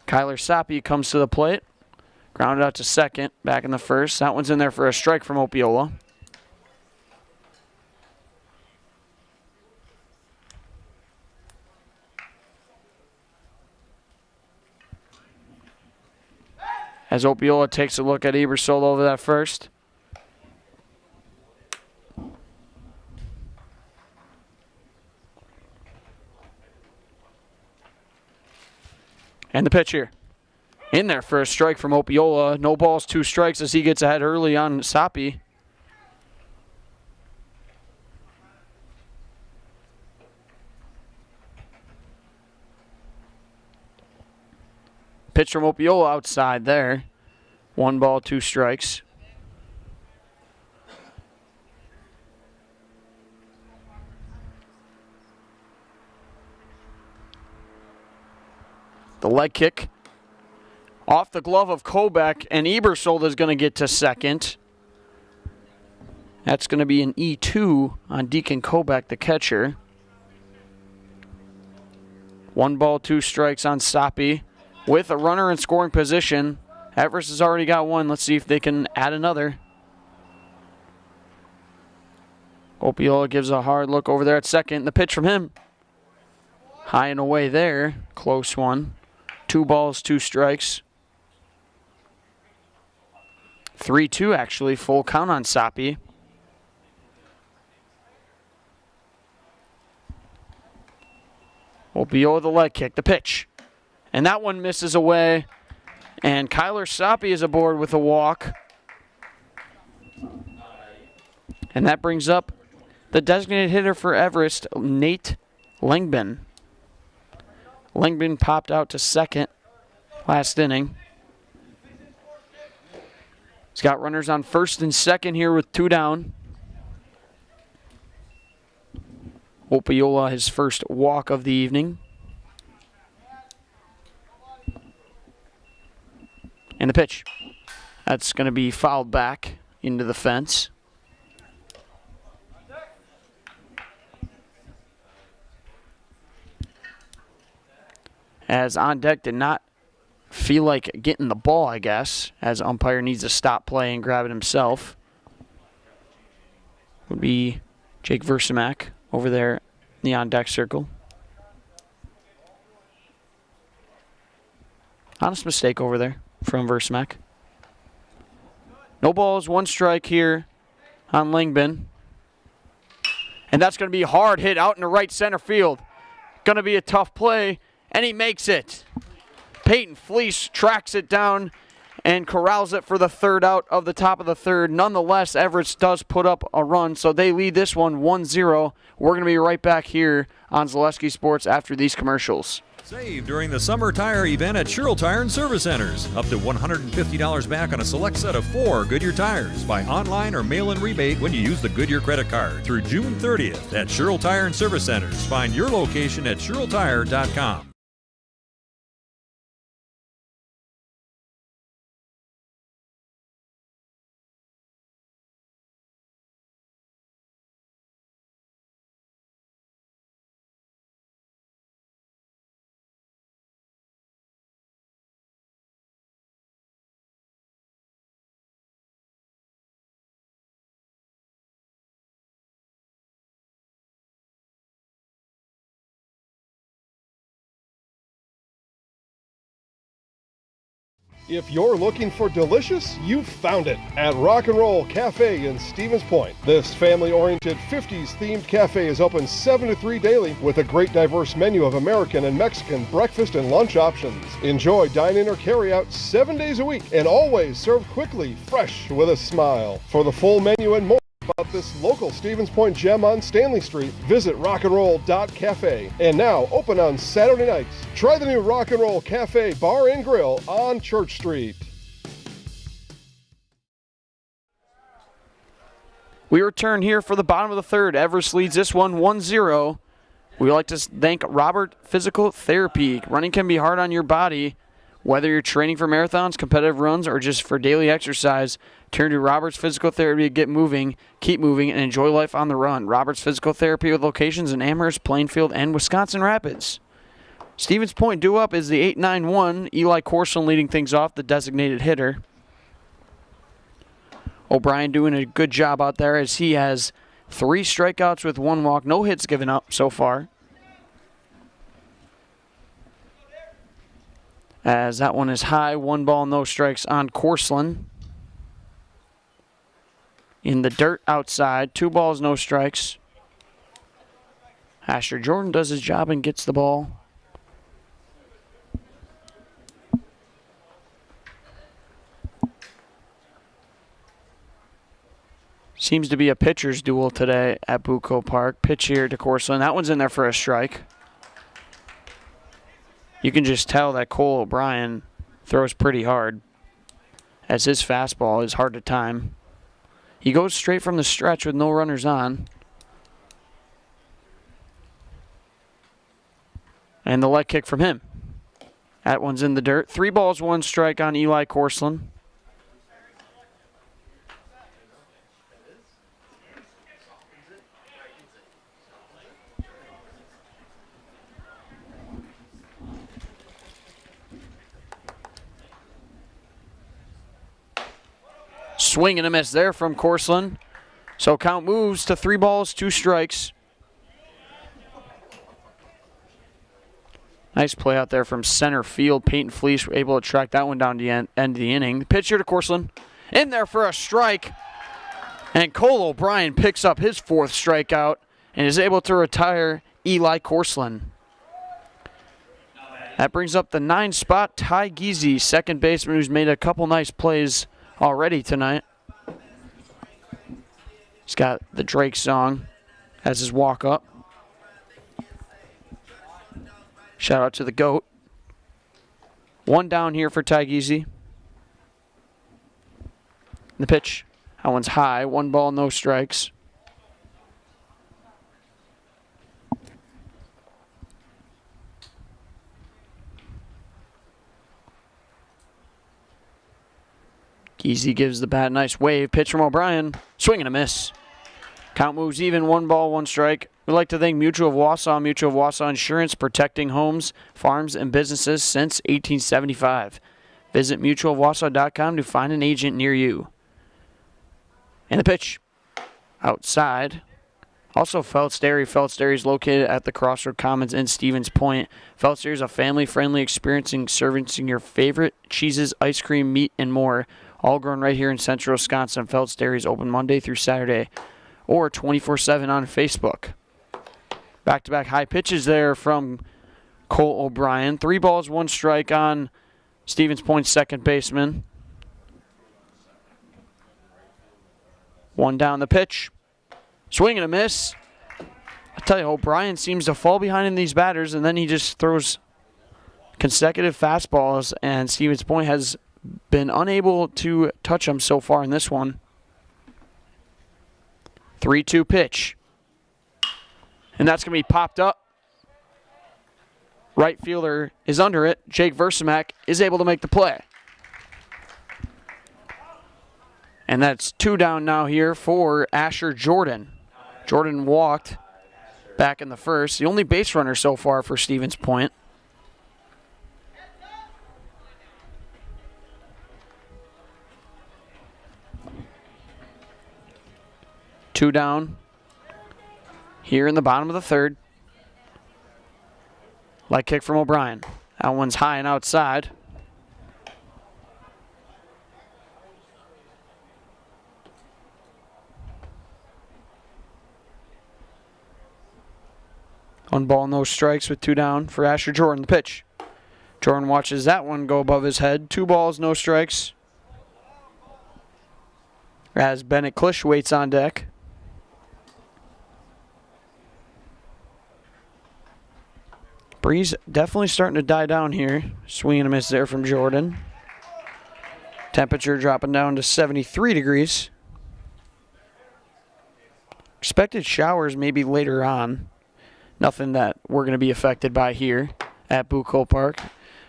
Kyler Soppe comes to the plate. Grounded out to second, back in the first. That one's in there for a strike from Opiola. As Opiola takes a look at Ebersold over that first. And the pitch here. In there for a strike from Opiola. No balls, 2 strikes as he gets ahead early on Soppe. Pitch from Opiola outside there. 1 ball, 2 strikes. The leg kick off the glove of Kobach, and Ebersold is going to get to second. That's going to be an E2 on Deacon Kobach, the catcher. 1 ball, 2 strikes on Soppe. With a runner in scoring position, Everest has already got 1. Let's see if they can add another. Opiola gives a hard look over there at second. The pitch from him. High and away there. Close one. 2 balls, 2 strikes. 3-2 actually. Full count on Soppe. Opiola the leg kick. The pitch. And that one misses away. And Kyler Soppe is aboard with a walk. And that brings up the designated hitter for Everest, Nate Langbin. Langbin popped out to second last inning. He's got runners on first and second here with 2 down. Opiola, his first walk of the evening. And the pitch. That's going to be fouled back into the fence. As on deck did not feel like getting the ball, I guess, as umpire needs to stop play and grab it himself. Would be Jake Versamak over there in the on deck circle. Honest mistake over there from Versamak. No balls, 1 strike here on Langbin. And that's going to be a hard hit out in the right center field. Going to be a tough play, and he makes it. Peyton Fleece tracks it down and corrals it for the 3rd out of the top of the 3rd. Nonetheless, Everest does put up a run, so they lead this one 1-0. We're going to be right back here on Zaleski Sports after these commercials. Save during the summer tire event at Sherrill Tire and Service Centers. Up to $150 back on a select set of 4 Goodyear tires. Buy online or mail-in rebate when you use the Goodyear credit card through June 30th at Sherrill Tire and Service Centers. Find your location at SherrillTire.com. If you're looking for delicious, you've found it at Rock and Roll Cafe in Stevens Point. This family-oriented 50s-themed cafe is open 7 to 3 daily with a great diverse menu of American and Mexican breakfast and lunch options. Enjoy dine-in or carry-out 7 days a week and always served quickly, fresh with a smile. For the full menu and more, About this local Stevens Point gem on Stanley Street, visit rockandroll.cafe. And now open on Saturday nights. Try the new Rock and Roll Cafe Bar and Grill on Church Street. We return here for the bottom of the third. Everest leads this one 1-0. We would like to thank Robert Physical Therapy. Running can be hard on your body. Whether you're training for marathons, competitive runs, or just for daily exercise, turn to Robert's Physical Therapy to get moving, keep moving, and enjoy life on the run. Robert's Physical Therapy with locations in Amherst, Plainfield, and Wisconsin Rapids. Stevens Point due up is the 8-9-1. Eli Corson leading things off, the designated hitter. O'Brien doing a good job out there as he has 3 strikeouts with 1 walk. No hits given up so far. As that one is high, 1 ball, no strikes on Corson. In the dirt outside, 2 balls, no strikes. Asher Jordan does his job and gets the ball. Seems to be a pitcher's duel today at Bucco Park. Pitch here to Corson. That one's in there for a strike. You can just tell that Cole O'Brien throws pretty hard, as his fastball is hard to time. He goes straight from the stretch with no runners on. And the leg kick from him. That one's in the dirt. 3 balls, 1 strike on Eli Corson. Swing and a miss there from Corson. So count moves to 3 balls, 2 strikes. Nice play out there from center field. Peyton Fleece able to track that one down to the end of the inning. The pitch here to Corson. In there for a strike. And Cole O'Brien picks up his 4th strikeout and is able to retire Eli Corson. That brings up the 9 spot, Ty Giese, second baseman, who's made a couple nice plays already tonight. He's got the Drake song as his walk-up. Shout out to the GOAT. 1 down here for Ty Giese. The pitch, that one's high. 1 ball, no strikes. Giese gives the bat a nice wave. Pitch from O'Brien. Swing and a miss. Count moves even. 1 ball, 1 strike. We'd like to thank Mutual of Wausau. Mutual of Wausau Insurance, protecting homes, farms, and businesses since 1875. Visit mutualofwausau.com to find an agent near you. And the pitch. Outside. Also, Phelps Dairy. Phelps Dairy is located at the Crossroad Commons in Stevens Point. Phelps Dairy is a family-friendly experience serving your favorite cheeses, ice cream, meat, and more. All grown right here in central Wisconsin. Phelps Dairy is open Monday through Saturday or 24/7 on Facebook. Back-to-back high pitches there from Cole O'Brien. 3 balls, 1 strike on Stevens Point's second baseman. 1 down the pitch. Swing and a miss. I tell you, O'Brien seems to fall behind in these batters, and then he just throws consecutive fastballs, and Stevens Point has been unable to touch him so far in this one. 3-2 pitch. And that's going to be popped up. Right fielder is under it. Jake Versamak is able to make the play. And that's 2 down now here for Asher Jordan. Jordan walked back in the first. The only base runner so far for Stevens Point. Two down here in the bottom of the third. Light kick from O'Brien. That one's high and outside. One ball, no strikes with 2 down for Asher Jordan. The pitch. Jordan watches that one go above his head. 2 balls, no strikes. As Bennett Klisch waits on deck. Breeze definitely starting to die down here. Swing and a miss there from Jordan. Temperature dropping down to 73 degrees. Expected showers maybe later on. Nothing that we're going to be affected by here at Bucco Park.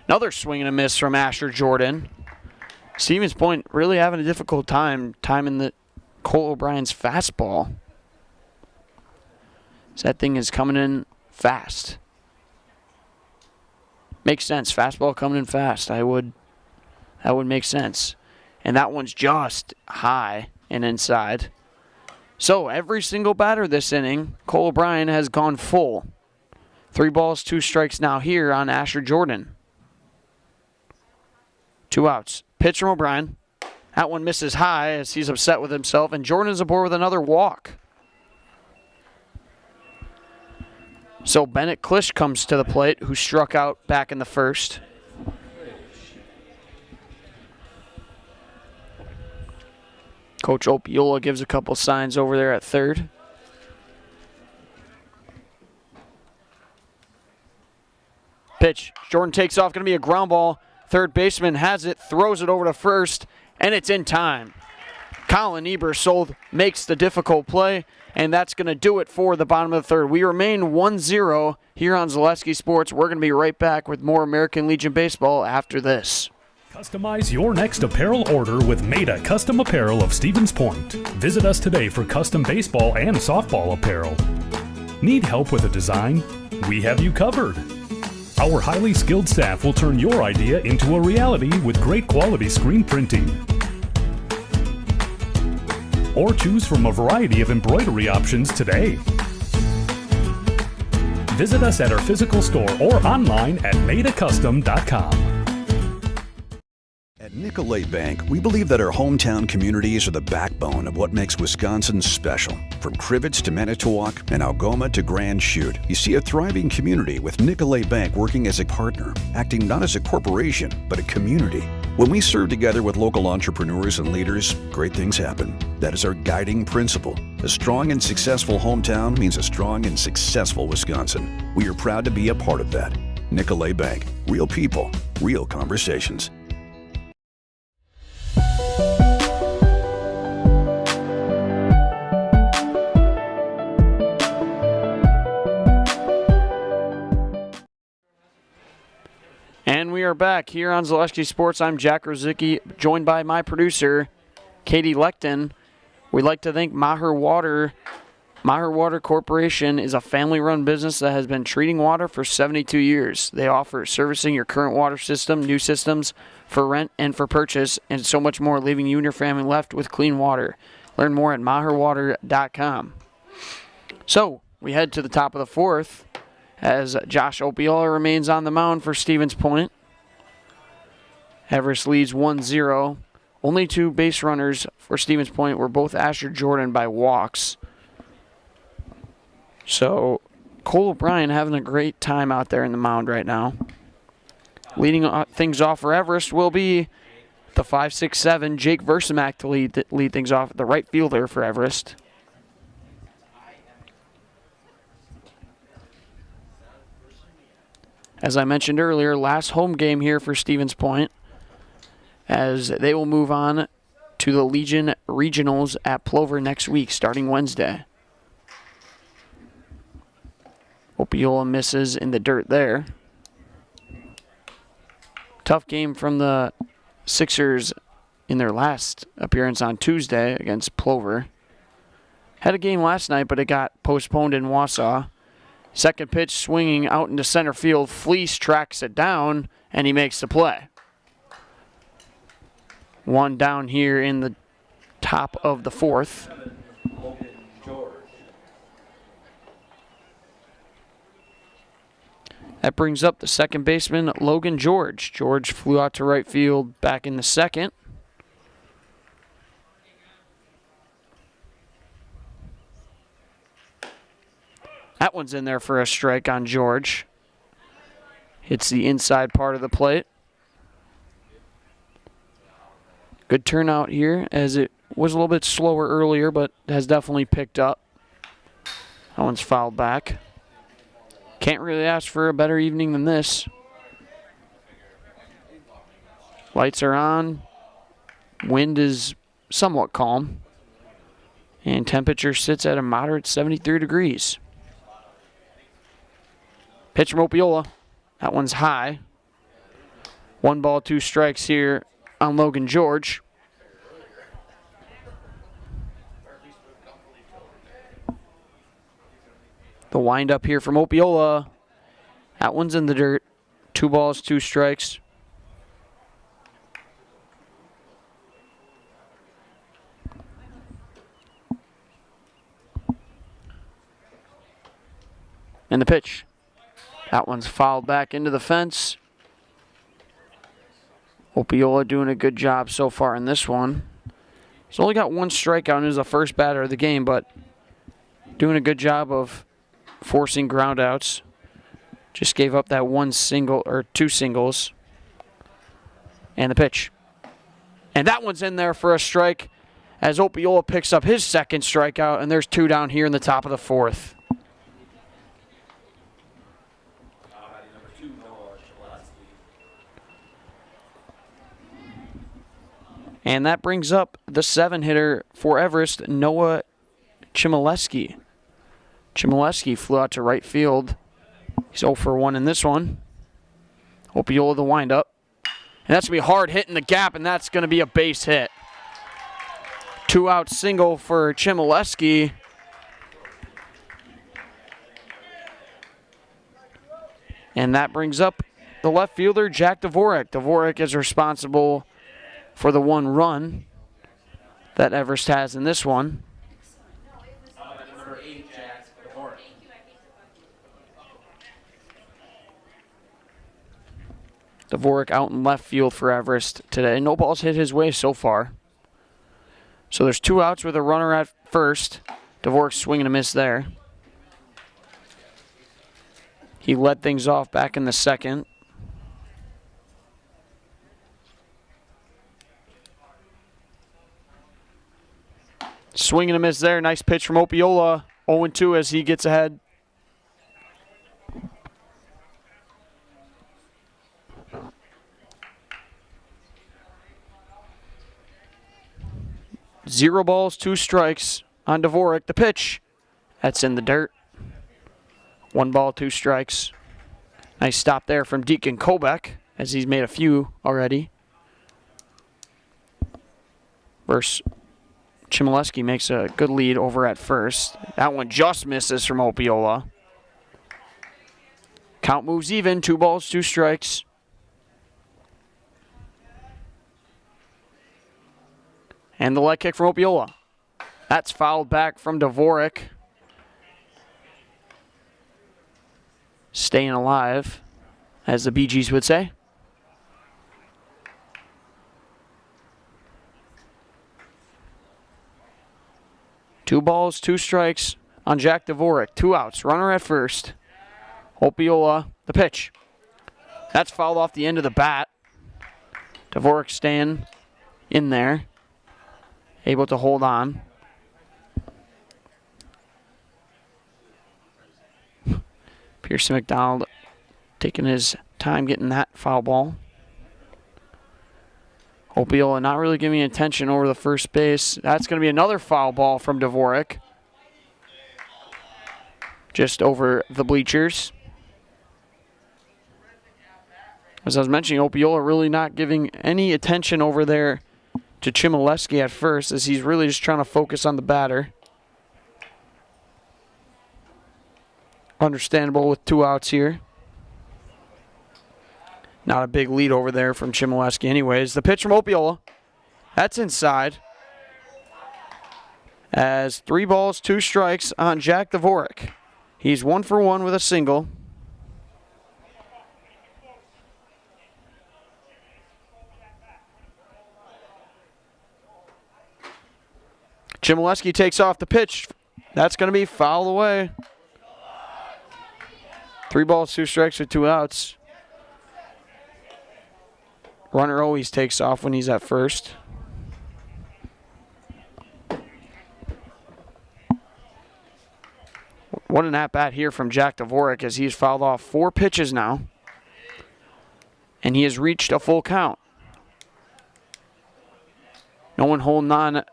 Another swing and a miss from Asher Jordan. Stevens Point really having a difficult time timing the Cole O'Brien's fastball. So that thing is coming in fast. Makes sense. Fastball coming in fast. That would make sense. And that one's just high and inside. So every single batter this inning, Cole O'Brien has gone full. 3 balls, 2 strikes now here on Asher Jordan. 2 outs. Pitch from O'Brien. That one misses high as he's upset with himself, and Jordan's aboard with another walk. So Bennett Klisch comes to the plate, who struck out back in the first. Coach Opiola gives a couple signs over there at third. Pitch. Jordan takes off. Going to be a ground ball. Third baseman has it, throws it over to first, and it's in time. Colin Ebersold makes the difficult play, and that's going to do it for the bottom of the third. We remain 1-0 here on Zaleski Sports. We're going to be right back with more American Legion baseball after this. Customize your next apparel order with Maida Custom Apparel of Stevens Point. Visit us today for custom baseball and softball apparel. Need help with a design? We have you covered. Our highly skilled staff will turn your idea into a reality with great quality screen printing. Or choose from a variety of embroidery options today. Visit us at our physical store or online at maidacustom.com. At Nicolet Bank, we believe that our hometown communities are the backbone of what makes Wisconsin special. From Crivets to Manitowoc and Algoma to Grand Chute, you see a thriving community with Nicolet Bank working as a partner, acting not as a corporation, but a community. When we serve together with local entrepreneurs and leaders, great things happen. That is our guiding principle. A strong and successful hometown means a strong and successful Wisconsin. We are proud to be a part of that. Nicolet Bank. Real people, real conversations. And we are back here on Zaleski Sports. I'm Jack Rosicki, joined by my producer, Katie Leckton. We'd like to thank Maher Water. Maher Water Corporation is a family-run business that has been treating water for 72 years. They offer servicing your current water system, new systems, for rent and for purchase, and so much more, leaving you and your family left with clean water. Learn more at maherwater.com. So, we head to the top of the fourth as Josh Opiola remains on the mound for Stevens Point. Everest leads 1-0. Only 2 base runners for Stevens Point were both Asher Jordan by walks. So, Cole O'Brien having a great time out there in the mound right now. Leading things off for Everest will be the 5'6'7" Jake Versamak to lead things off, the right fielder for Everest. As I mentioned earlier, last home game here for Stevens Point, as they will move on to the Legion Regionals at Plover next week, starting Wednesday. Opiola misses in the dirt there. Tough game from the Sixers in their last appearance on Tuesday against Plover. Had a game last night, but it got postponed in Wausau. Second pitch swinging out into center field. Fleece tracks it down, and he makes the play. One down here in the top of the fourth. That brings up the second baseman, Logan George. George flew out to right field back in the second. That one's in there for a strike on George. Hits the inside part of the plate. Good turnout here, as it was a little bit slower earlier, but has definitely picked up. That one's fouled back. Can't really ask for a better evening than this. Lights are on. Wind is somewhat calm. And temperature sits at a moderate 73 degrees. Pitch from Opiola. That one's high. 1 ball, 2 strikes here on Logan George. The windup here from Opiola. That one's in the dirt. 2 balls, 2 strikes. And the pitch. That one's fouled back into the fence. Opiola doing a good job so far in this one. He's only got 1 strikeout and is the first batter of the game, but doing a good job of forcing groundouts. Just gave up that 1 single or 2 singles. And the pitch. And that one's in there for a strike as Opiola picks up his 2nd strikeout, and there's 2 down here in the top of the 4th. And that brings up the 7-hitter for Everest, Noah Chmielewski. Chmielewski flew out to right field. He's 0 for 1 in this one. Opiola the windup. And that's going to be hard hit in the gap, and that's going to be a base hit. 2-out single for Chmielewski. And that brings up the left fielder, Jack Dvorak. Dvorak is responsible for the 1 run that Everest has in this one. Dvorak out in left field for Everest today. No balls hit his way so far. So there's 2 outs with a runner at first. Dvorak swinging a miss there. He led things off back in the 2nd. Swing and a miss there. Nice pitch from Opiola. 0-2 as he gets ahead. Zero balls, 2 strikes on Dvorak. The pitch. That's in the dirt. 1 ball, 2 strikes. Nice stop there from Deacon Kobek as he's made a few already. Versus Chmielewski makes a good lead over at first. That one just misses from Opiola. Count moves even. 2 balls, 2 strikes. And the leg kick from Opiola. That's fouled back from Dvorak. Staying alive, as the Bee Gees would say. Two balls, 2 strikes on Jack Dvorak. 2 outs. Runner at first. Opiola, the pitch. That's fouled off the end of the bat. Dvorak staying in there. Able to hold on. Pearson McDonald taking his time getting that foul ball. Opiola not really giving attention over the first base. That's going to be another foul ball from Dvorak. Just over the bleachers. As I was mentioning, Opiola really not giving any attention over there to Chmielewski at first, as he's really just trying to focus on the batter. Understandable with 2 outs here. Not a big lead over there from Chmielewski anyways. The pitch from Opiola. That's inside. As 3 balls, 2 strikes on Jack Dvorak. He's 1 for 1 with a single. Chmielewski takes off the pitch. That's going to be fouled away. 3 balls, 2 strikes with 2 outs. Runner always takes off when he's at first. What an at-bat here from Jack Dvorak as he's fouled off 4 pitches now. And he has reached a full count. No one holding on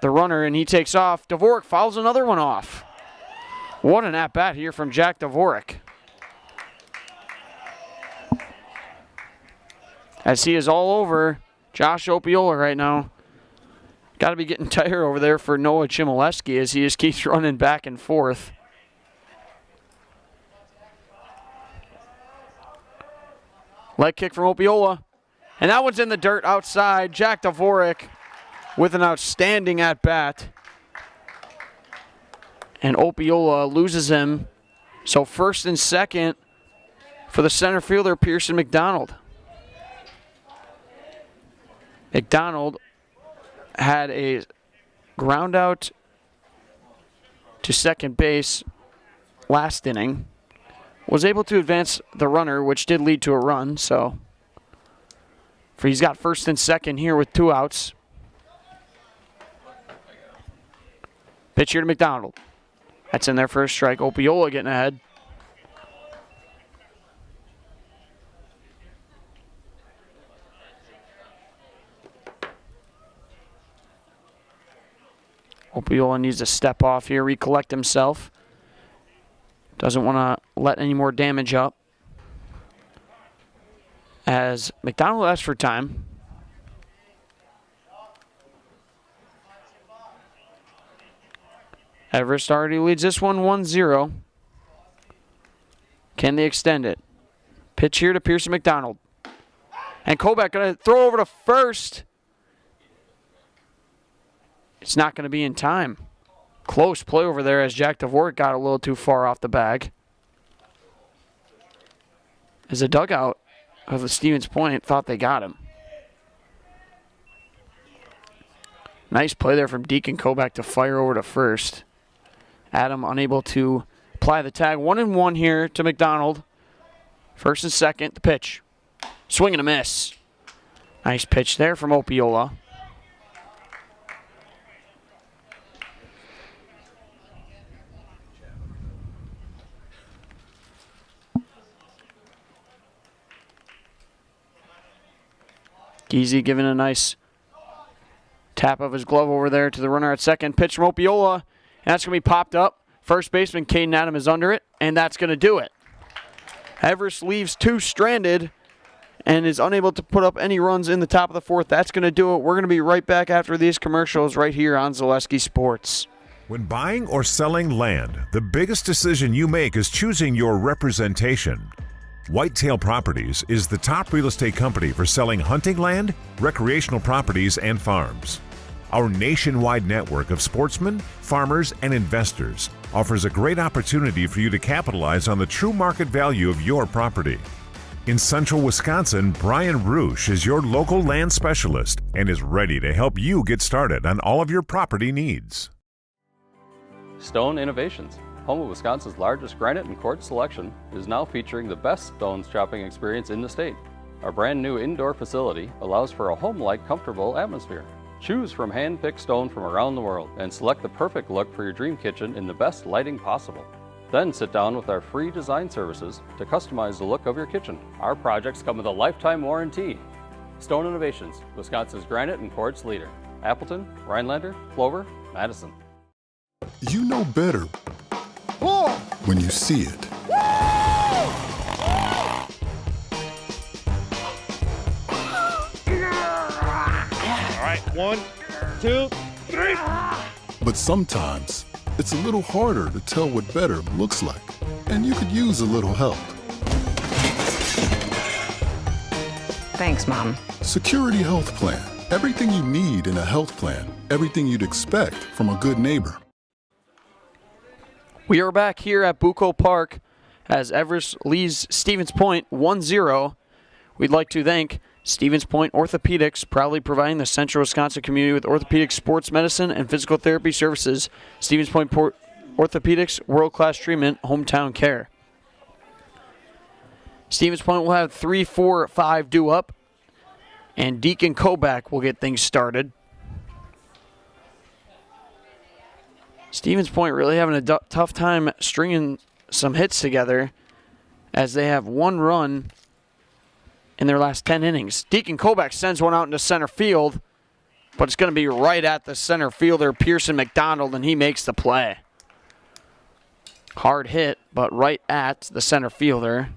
the runner, and he takes off. Dvorak fouls another one off. What an at-bat here from Jack Dvorak. As he is all over Josh Opiola right now. Got to be getting tired over there for Noah Chmielewski as he just keeps running back and forth. Leg kick from Opiola. And that one's in the dirt outside. Jack Dvorak with an outstanding at-bat. And Opiola loses him. So first and second for the center fielder, Pearson McDonald. McDonald had a ground out to second base last inning. Was able to advance the runner, which did lead to a run, so he's got first and second here with 2 outs. Pitch here to McDonald. That's in there for a strike. Opiola getting ahead. Opiola needs to step off here, recollect himself. Doesn't want to let any more damage up. As McDonald asks for time. Everest already leads this one 1-0. Can they extend it? Pitch here to Pearson McDonald. And Kobach going to throw over to first. It's not going to be in time. Close play over there as Jack Dvorak got a little too far off the bag. As the dugout of the Stevens Point thought they got him. Nice play there from Deacon Kobach to fire over to first. Adam unable to apply the tag. 1-1 here to McDonald. First and second, the pitch. Swing and a miss. Nice pitch there from Opiola. Geezy giving a nice tap of his glove over there to the runner at second. Pitch from Opiola, and that's going to be popped up. First baseman Caden Adam is under it, and that's going to do it. Everest leaves 2 stranded and is unable to put up any runs in the top of the 4th. That's going to do it. We're going to be right back after these commercials right here on Zaleski Sports. When buying or selling land, the biggest decision you make is choosing your representation. Whitetail Properties is the top real estate company for selling hunting land, recreational properties, and farms. Our nationwide network of sportsmen, farmers, and investors offers a great opportunity for you to capitalize on the true market value of your property. In central Wisconsin, Brian Roosh is your local land specialist and is ready to help you get started on all of your property needs. Stone Innovations, home of Wisconsin's largest granite and quartz selection, is now featuring the best stones shopping experience in the state. Our brand new indoor facility allows for a home-like, comfortable atmosphere. Choose from hand-picked stone from around the world and select the perfect look for your dream kitchen in the best lighting possible. Then sit down with our free design services to customize the look of your kitchen. Our projects come with a lifetime warranty. Stone Innovations, Wisconsin's granite and quartz leader. Appleton, Rhinelander, Clover, Madison. You know better when you see it. All right, 1, 2, 3. But sometimes it's a little harder to tell what better looks like, and you could use a little help. Thanks, Mom. Security Health Plan. Everything you need in a health plan. Everything you'd expect from a good neighbor. We are back here at Bucco Park as Everest leads Stevens Point 1-0. We'd like to thank Stevens Point Orthopedics, proudly providing the central Wisconsin community with orthopedic sports medicine and physical therapy services. Stevens Point Orthopedics, world-class treatment, hometown care. Stevens Point will have 3, 4, 5 due up, and Deacon Kobach will get things started. Stevens Point really having a tough time stringing some hits together as they have one run in their last 10 innings. Deacon Kovac sends one out into center field, but it's going to be right at the center fielder, Pearson McDonald, and he makes the play. Hard hit, but right at the center fielder.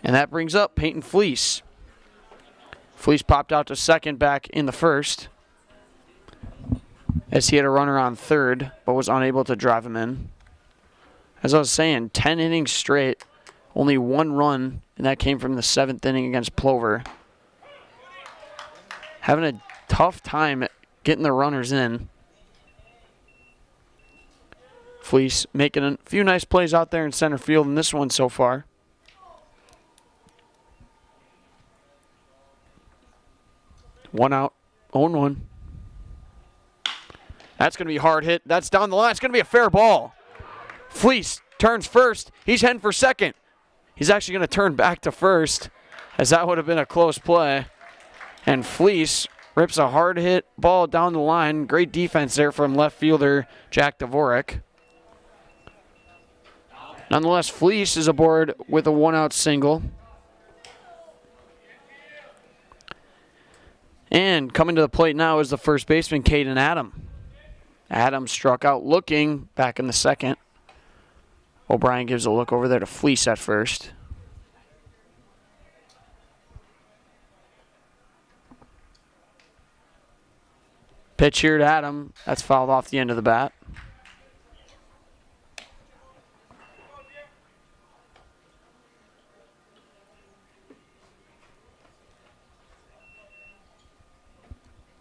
And that brings up Peyton Fleece. Fleece popped out to second back in the first as he had a runner on third, but was unable to drive him in. As I was saying, 10 innings straight, only one run, and that came from the 7th inning against Plover. Having a tough time getting the runners in. Fleece making a few nice plays out there in center field in this one so far. One out, 0-1. That's going to be a hard hit. That's down the line. It's going to be a fair ball. Fleece turns first. He's heading for second. He's actually going to turn back to first, as that would have been a close play. And Fleece rips a hard hit ball down the line. Great defense there from left fielder Jack Dvorak. Nonetheless, Fleece is aboard with a one-out single. And coming to the plate now is the first baseman, Caden Adam. Adam struck out looking back in the second. O'Brien gives a look over there to Fleece at first. Pitch here to Adam. That's fouled off the end of the bat.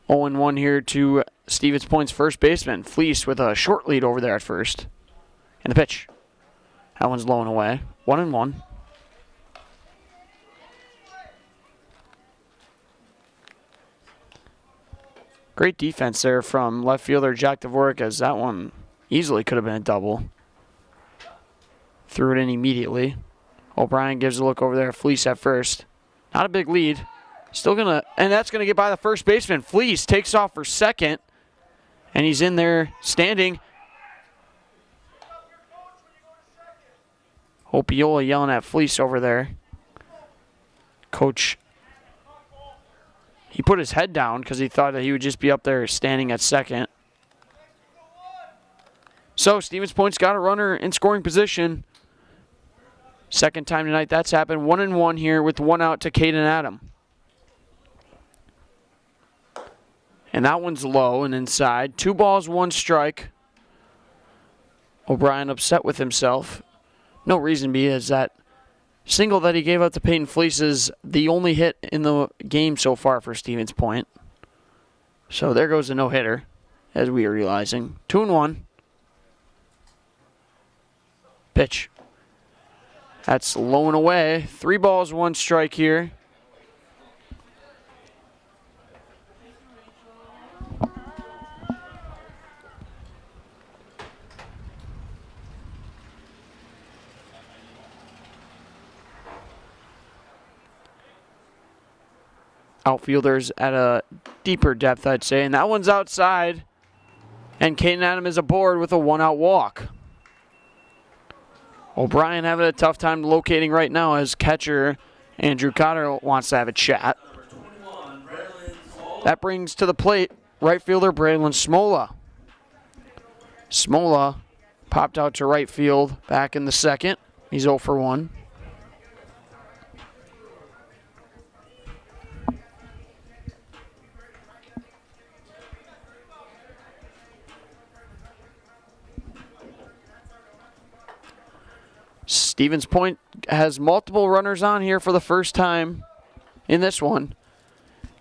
Oh and 1 here to Stevens Point's first baseman. Fleece with a short lead over there at first. And the pitch. That one's low and away. 1-1. Great defense there from left fielder Jack Dvorak, as that one easily could have been a double. Threw it in immediately. O'Brien gives a look over there. Fleece at first. Not a big lead. Still gonna, and that's gonna get by the first baseman. Fleece takes off for second, and he's in there standing. Opiola yelling at Fleece over there. Coach, he put his head down because he thought that he would just be up there standing at second. So Stevens Point's got a runner in scoring position. Second time tonight that's happened. 1-1 here with one out to Caden Adam. And that one's low and inside. 2 balls, 1 strike. O'Brien upset with himself. No reason to be, as that single that he gave up to Peyton Fleece is the only hit in the game so far for Stevens Point. So there goes a no-hitter, as we are realizing. 2-1. Pitch. That's low and away. 3 balls, 1 strike here. Outfielders at a deeper depth, I'd say. And that one's outside. And Caden Adam is aboard with a 1-out walk. O'Brien having a tough time locating right now as catcher Andrew Cotter wants to have a chat. That brings to the plate right fielder Braylon Smola. Smola popped out to right field back in the second. He's 0 for 1. Stevens Point has multiple runners on here for the first time in this one.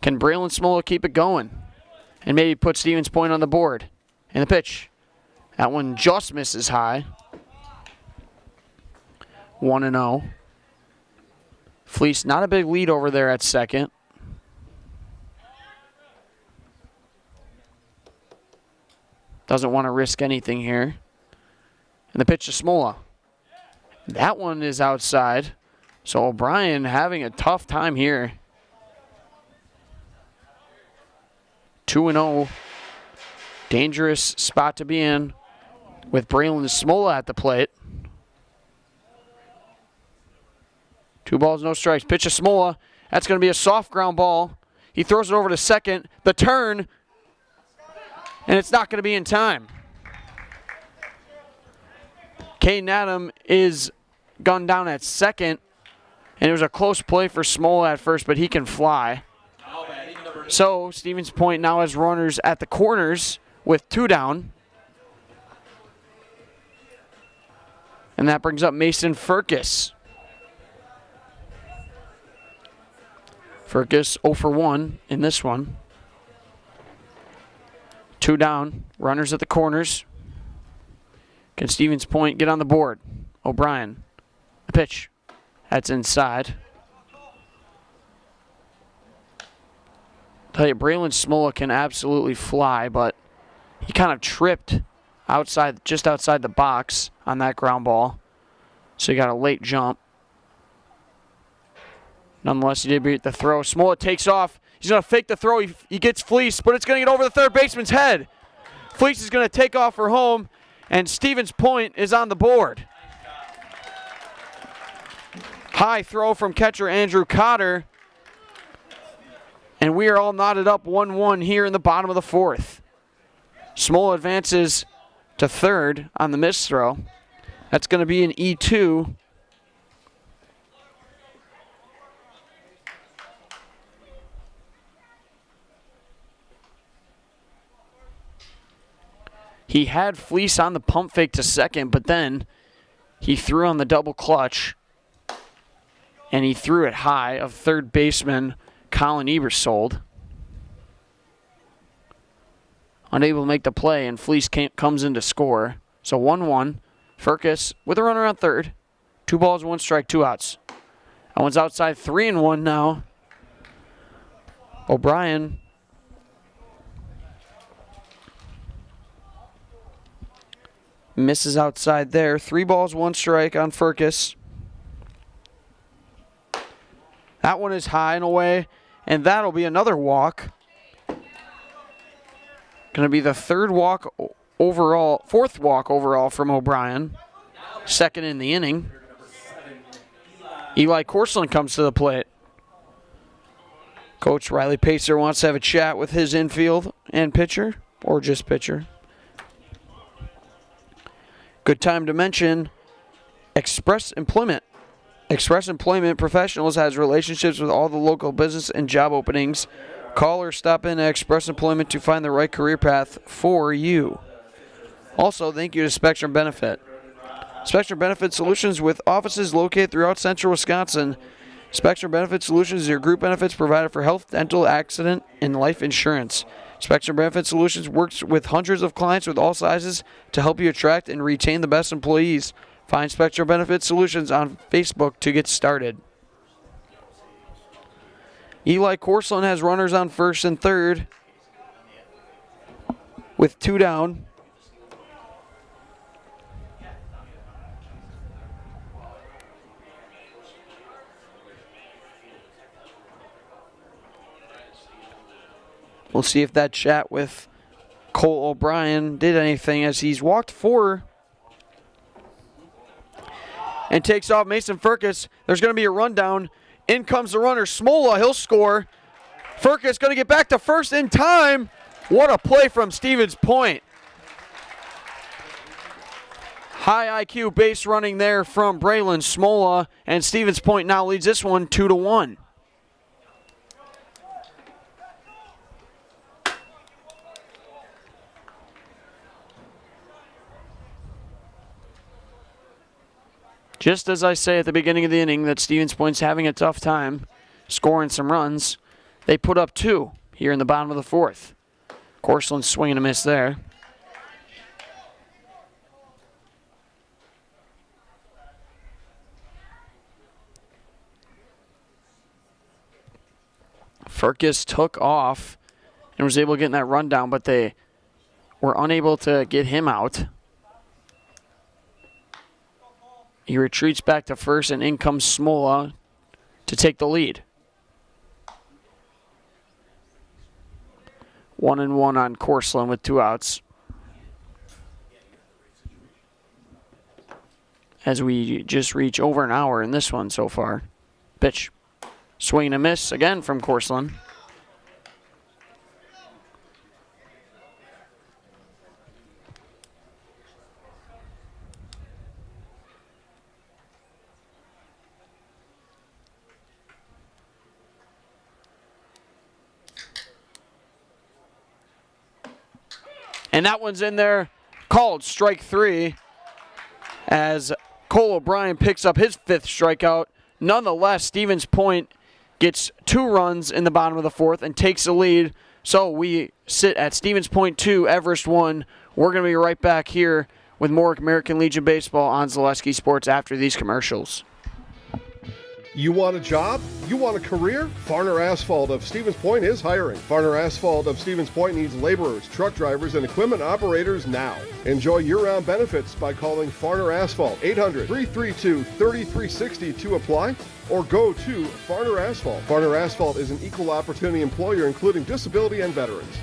Can Braylon Smola keep it going and maybe put Stevens Point on the board? And the pitch. That one just misses high. 1-0. Fleece, not a big lead over there at second. Doesn't want to risk anything here. And the pitch to Smola. That one is outside. So O'Brien having a tough time here. 2-0. Dangerous spot to be in with Braylon Smola at the plate. 2 balls, no strikes. Pitch to Smola. That's going to be a soft ground ball. He throws it over to second. The turn, and it's not going to be in time. Caden Adam is gunned down at second, and it was a close play for Smola at first, but he can fly. So Stevens Point now has runners at the corners with 2 down. And that brings up Mason Furcus. Furcus 0 for 1 in this one. 2 down, runners at the corners. Can Stevens Point get on the board? O'Brien, the pitch. That's inside. Tell you, Braylon Smola can absolutely fly, but he kind of tripped just outside the box on that ground ball. So he got a late jump. Nonetheless, he did beat the throw. Smola takes off. He's going to fake the throw. He gets fleeced, but it's going to get over the third baseman's head. Fleece is going to take off for home, and Stevens Point is on the board. High throw from catcher Andrew Cotter. And we are all knotted up 1-1 here in the bottom of the 4th. Smola advances to third on the missed throw. That's going to be an E2. He had Fleece on the pump fake to second, but then he threw on the double clutch, and he threw it high of third baseman Colin Ebersold. Unable to make the play, and Fleece comes in to score. So 1-1. Furcus with a runner on third. 2 balls, 1 strike, 2 outs. That one's outside, 3-1 now. O'Brien misses outside there. 3 balls, 1 strike on Furcus. That one is high and away, and that'll be another walk. Going to be the 4th walk overall from O'Brien. 2nd in the inning. Eli Corseland comes to the plate. Coach Riley Pacer wants to have a chat with his infield and pitcher, or just pitcher. Good time to mention Express Employment. Express Employment Professionals has relationships with all the local business and job openings. Call or stop in at Express Employment to find the right career path for you. Also, thank you to Spectrum Benefit. Spectrum Benefit Solutions with offices located throughout central Wisconsin. Spectrum Benefit Solutions is your group benefits provider for health, dental, accident, and life insurance. Spectrum Benefit Solutions works with hundreds of clients with all sizes to help you attract and retain the best employees. Find Spectrum Benefit Solutions on Facebook to get started. Eli Corseland has runners on first and third with 2 down. We'll see if that chat with Cole O'Brien did anything, as he's walked 4 and takes off Mason Furcus. There's going to be a rundown. In comes the runner, Smola. He'll score. Furcus going to get back to first in time. What a play from Stevens Point. High IQ base running there from Braylon Smola, and Stevens Point now leads this one 2-1. Just as I say at the beginning of the inning that Stevens Point's having a tough time scoring some runs, they put up 2 here in the bottom of the 4th. Corseland swinging a miss there. Furcus took off and was able to get in that rundown, but they were unable to get him out. He retreats back to first, and in comes Smola to take the lead. 1-1 on Corseland with 2 outs. as we just reach over an hour in this one so far. Pitch. Swing and a miss again from Corseland. And that one's in there, called strike 3, as Cole O'Brien picks up his 5th strikeout. Nonetheless, Stevens Point gets 2 runs in the bottom of the 4th and takes the lead. So we sit at Stevens Point 2, Everest 1. We're going to be right back here with more American Legion Baseball on Zaleski Sports after these commercials. You want a job? You want a career? Farner Asphalt of Stevens Point is hiring. Farner Asphalt of Stevens Point needs laborers, truck drivers, and equipment operators now. Enjoy year-round benefits by calling Farner Asphalt 800-332-3360 to apply, or go to Farner Asphalt. Farner Asphalt is an equal opportunity employer including disability and veterans.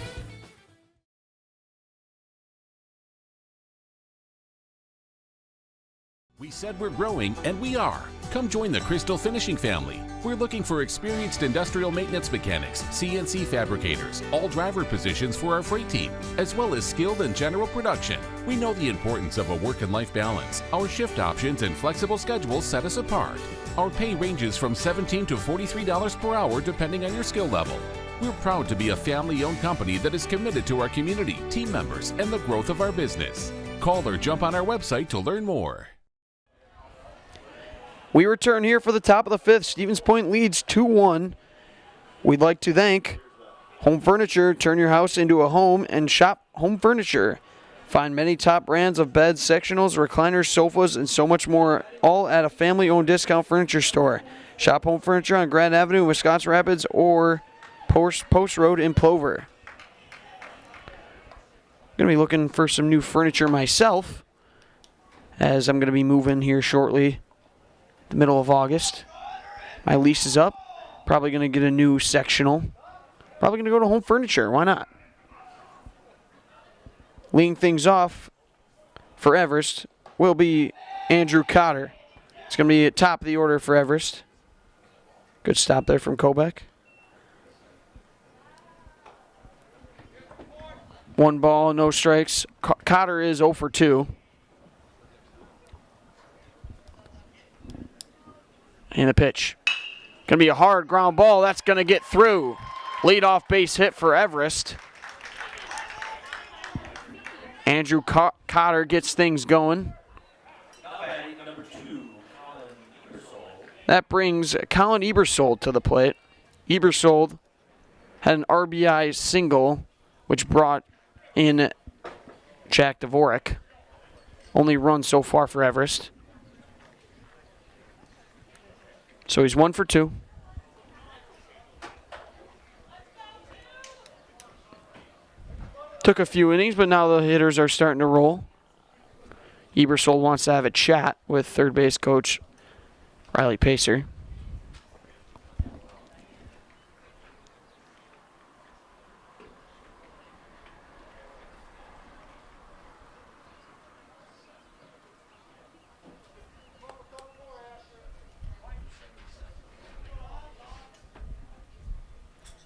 We said we're growing, and we are. Come join the Crystal Finishing family. We're looking for experienced industrial maintenance mechanics, CNC fabricators, all driver positions for our freight team, as well as skilled and general production. We know the importance of a work and life balance. Our shift options and flexible schedules set us apart. Our pay ranges from $17 to $43 per hour depending on your skill level. We're proud to be a family-owned company that is committed to our community, team members, and the growth of our business. Call or jump on our website to learn more. We return here for the top of the 5th. Stevens Point leads 2-1. We'd like to thank Home Furniture. Turn your house into a home and shop Home Furniture. Find many top brands of beds, sectionals, recliners, sofas, and so much more, all at a family-owned discount furniture store. Shop Home Furniture on Grand Avenue in Wisconsin Rapids or Post Road in Plover. I'm going to be looking for some new furniture myself, as I'm going to be moving here shortly. The middle of August. My lease is up. Probably going to get a new sectional. Probably going to go to Home Furniture. Why not? Leading things off for Everest will be Andrew Cotter. It's going to be at top of the order for Everest. Good stop there from Kobach. 1 ball, no strikes. Cotter is 0 for 2. And the pitch. Going to be a hard ground ball. That's going to get through. Leadoff base hit for Everest. Andrew Cotter gets things going. That brings Colin Ebersold to the plate. Ebersold had an RBI single, which brought in Jack Dvorak. Only run so far for Everest. So he's 1 for 2. Took a few innings, but now the hitters are starting to roll. Ebersold wants to have a chat with third base coach Riley Pacer.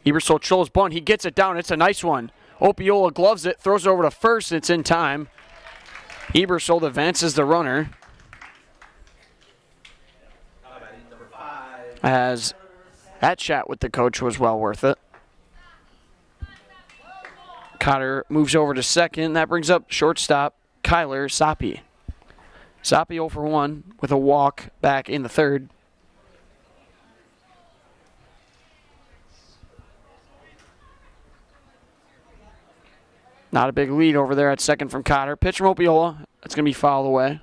Ebersold Scholl's bunt. He gets it down. It's a nice one. Opiola gloves it, throws it over to first. It's in time. Ebersold advances the runner. As that chat with the coach was well worth it. Cotter moves over to second. That brings up shortstop Kyler Soppe. Soppe 0 for 1 with a walk back in the 3rd. Not a big lead over there at second from Cotter. Pitch from Opiola. That's going to be fouled away.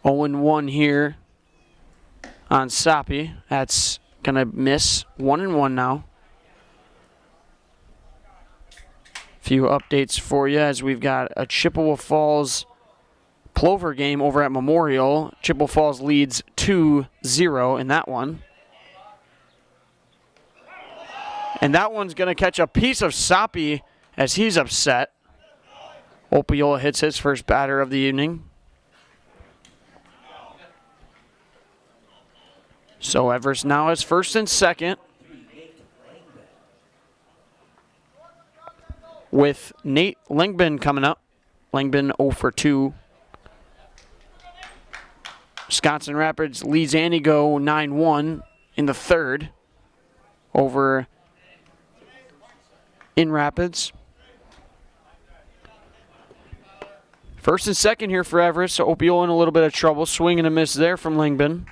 Owen 1 here on Soppe. That's going to miss. 1-1 now. Few updates for you as we've got a Chippewa Falls Plover game over at Memorial. Chippewa Falls leads 2-0 in that one. And that one's going to catch a piece of Soppy as he's upset. Opiola hits his first batter of the evening. So Everest now has first and second, with Nate Langbin coming up. Langbin 0 for 2. Wisconsin Rapids leads Antigo 9-1 in the third over in Rapids. First and second here for Everest. So Opiola in a little bit of trouble. Swing and a miss there from Langbin.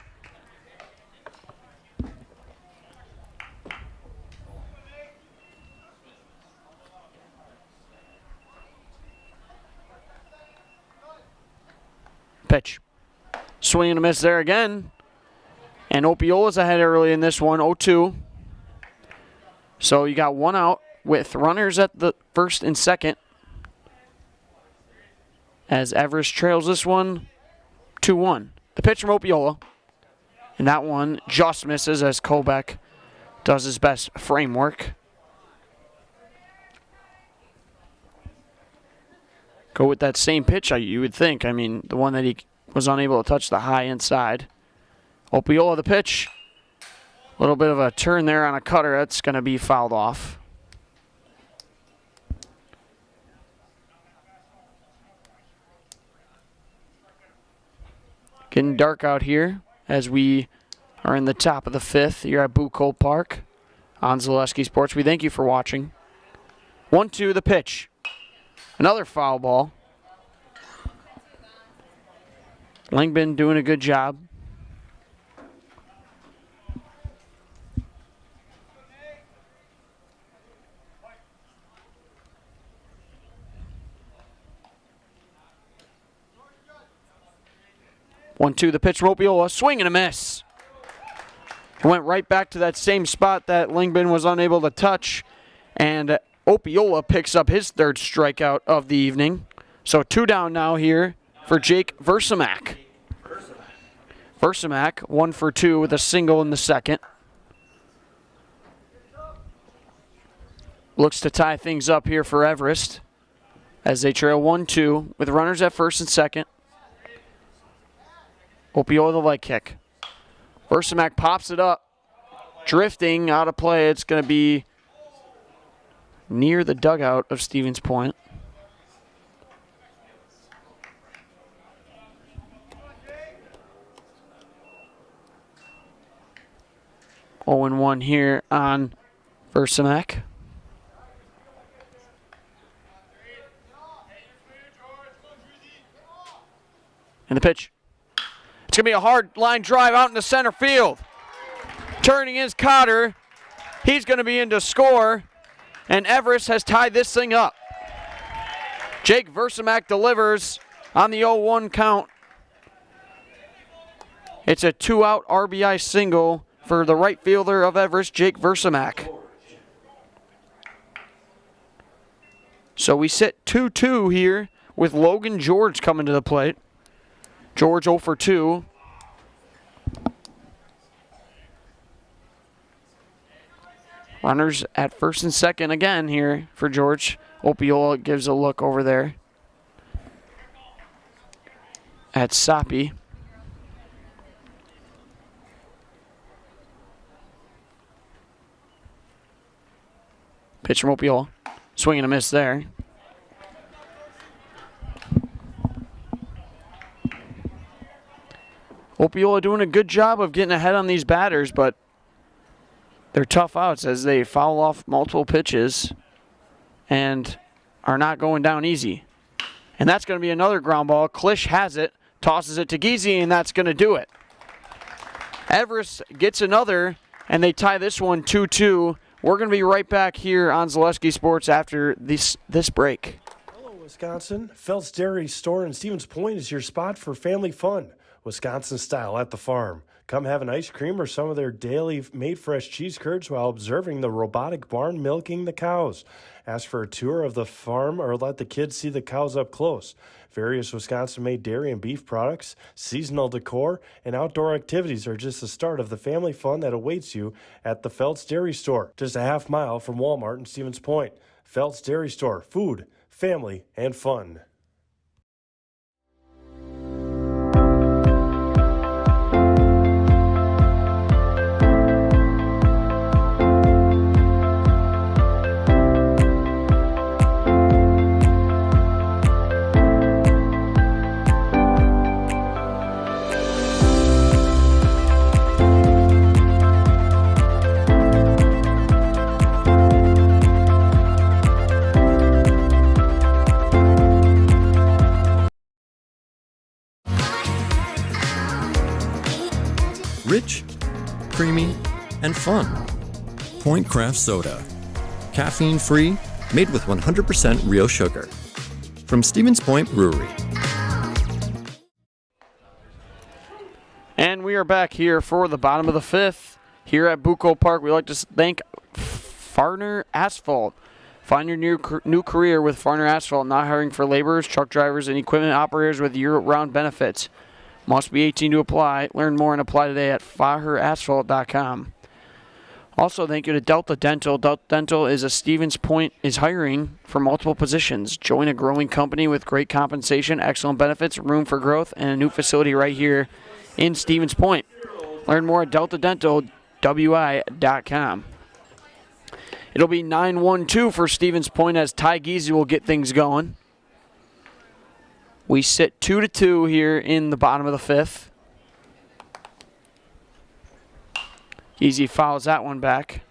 Pitch. Swing and a miss there again. And Opiola's ahead early in this one, 0-2. So you got one out with runners at the first and second, as Everest trails this one 2-1. The pitch from Opiola. And that one just misses as Kobeck does his best framework. Go with that same pitch, you would think. I mean, the one that he was unable to touch the high inside. Opiola the pitch. A little bit of a turn there on a cutter. That's going to be fouled off. Getting dark out here as we are in the top of the fifth here at Bucol Park on Zaleski Sports. We thank you for watching. 1-2 the pitch. Another foul ball. Langbin doing a good job. One, two, the pitch from Opiola. Swing and a miss. It went right back to that same spot that Langbin was unable to touch. And Opiola picks up his third strikeout of the evening. So 2 down now here for Jake Versamak. Versamak 1 for 2 with a single in the second. Looks to tie things up here for Everest as they trail 1-2 with runners at first and second. Opiola the leg kick. Versamak pops it up. Drifting out of play. It's going to be near the dugout of Stevens Point. Oh, 0-1 here on Versamak. And the pitch. It's going to be a hard line drive out into center field. Turning is Cotter. He's going to be in to score. And Everest has tied this thing up. Jake Versamak delivers on the 0-1 count. It's a 2-out RBI single for the right fielder of Everest, Jake Versamak. So we sit 2-2 here with Logan George coming to the plate. George 0 for 2. Runners at first and second again here for George. Opiola gives a look over there at Soppy. Pitch from Opiola. Swing and a miss there. Opiola doing a good job of getting ahead on these batters, but they're tough outs as they foul off multiple pitches and are not going down easy. And that's going to be another ground ball. Klisch has it, tosses it to Giese, and that's going to do it. Everest gets another, and they tie this one 2-2. We're going to be right back here on Zaleski Sports after this break. Hello, Wisconsin. Felt's Dairy Store in Stevens Point is your spot for family fun. Wisconsin style at the farm. Come have an ice cream or some of their daily made fresh cheese curds while observing the robotic barn milking the cows. Ask for a tour of the farm or let the kids see the cows up close. Various Wisconsin-made dairy and beef products, seasonal decor, and outdoor activities are just the start of the family fun that awaits you at the Feltz Dairy Store, just a half mile from Walmart in Stevens Point. Feltz Dairy Store, food, family, and fun. Rich, creamy, and fun. Point Craft Soda. Caffeine-free, made with 100% real sugar. From Stevens Point Brewery. And we are back here for the bottom of the fifth. Here at Bucco Park, we'd like to thank Farner Asphalt. Find your new career with Farner Asphalt, not hiring for laborers, truck drivers, and equipment operators with year-round benefits. Must be 18 to apply. Learn more and apply today at FarnerAsphalt.com. Also, thank you to Delta Dental. Delta Dental is hiring for multiple positions. Join a growing company with great compensation, excellent benefits, room for growth, and a new facility right here in Stevens Point. Learn more at DeltaDentalWI.com. It'll be 9-1-2 for Stevens Point as Ty Giese will get things going. We sit 2-2 here in the bottom of the fifth. Giese fouls that one back.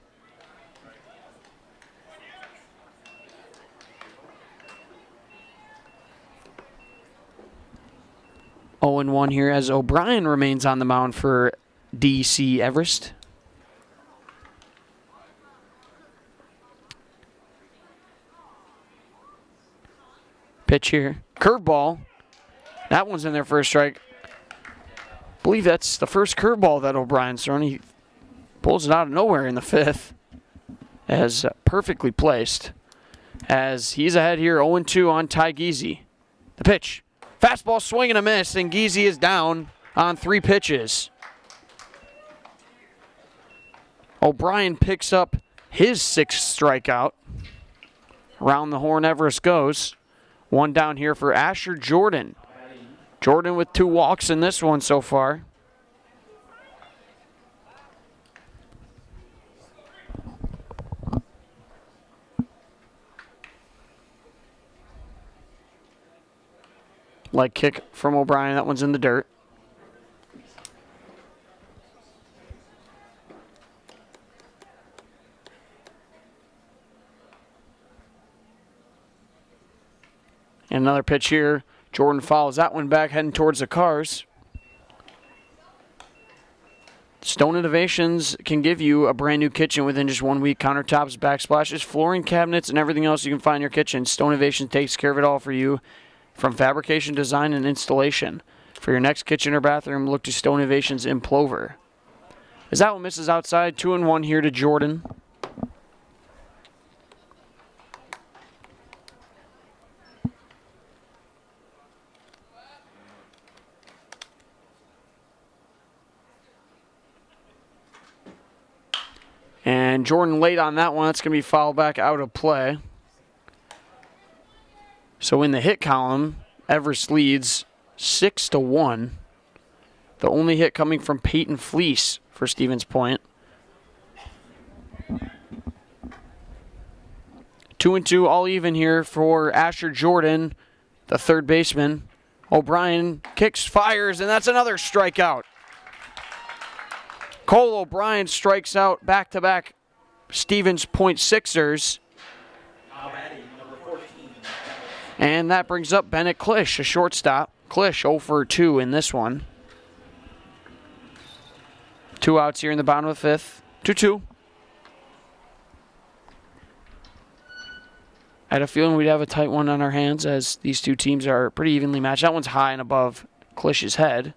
Oh, 0-1 here as O'Brien remains on the mound for DC Everest. Pitch here. Curveball. That one's in there for a strike. I believe that's the first curveball that O'Brien's thrown. He pulls it out of nowhere in the fifth as perfectly placed. As he's ahead here 0-2 on Ty Giese. The pitch. Fastball swing and a miss, and Giese is down on 3 pitches. O'Brien picks up his 6th strikeout. Around the horn Everest goes. One down here for Asher Jordan. Jordan with 2 walks in this one so far. Leg kick from O'Brien. That one's in the dirt. And another pitch here. Jordan fouls that one back, heading towards the cars. Stone Innovations can give you a brand new kitchen within just 1 week. Countertops, backsplashes, flooring, cabinets, and everything else you can find in your kitchen. Stone Innovations takes care of it all for you, from fabrication, design, and installation. For your next kitchen or bathroom, look to Stone Innovations in Plover. As that one misses outside, 2-1 here to Jordan. And Jordan late on that one. That's going to be fouled back out of play. So in the hit column, Everest leads 6-1. The only hit coming from Peyton Fleece for Stevens Point. 2-2, all even here for Asher Jordan, the third baseman. O'Brien kicks, fires, and that's another strikeout. Cole O'Brien strikes out back-to-back Stevens Point Sixers. And that brings up Bennett Klisch, a shortstop. Klisch 0 for 2 in this one. 2 outs here in the bottom of the fifth. 2-2. I had a feeling we'd have a tight one on our hands as these two teams are pretty evenly matched. That one's high and above Klisch's head.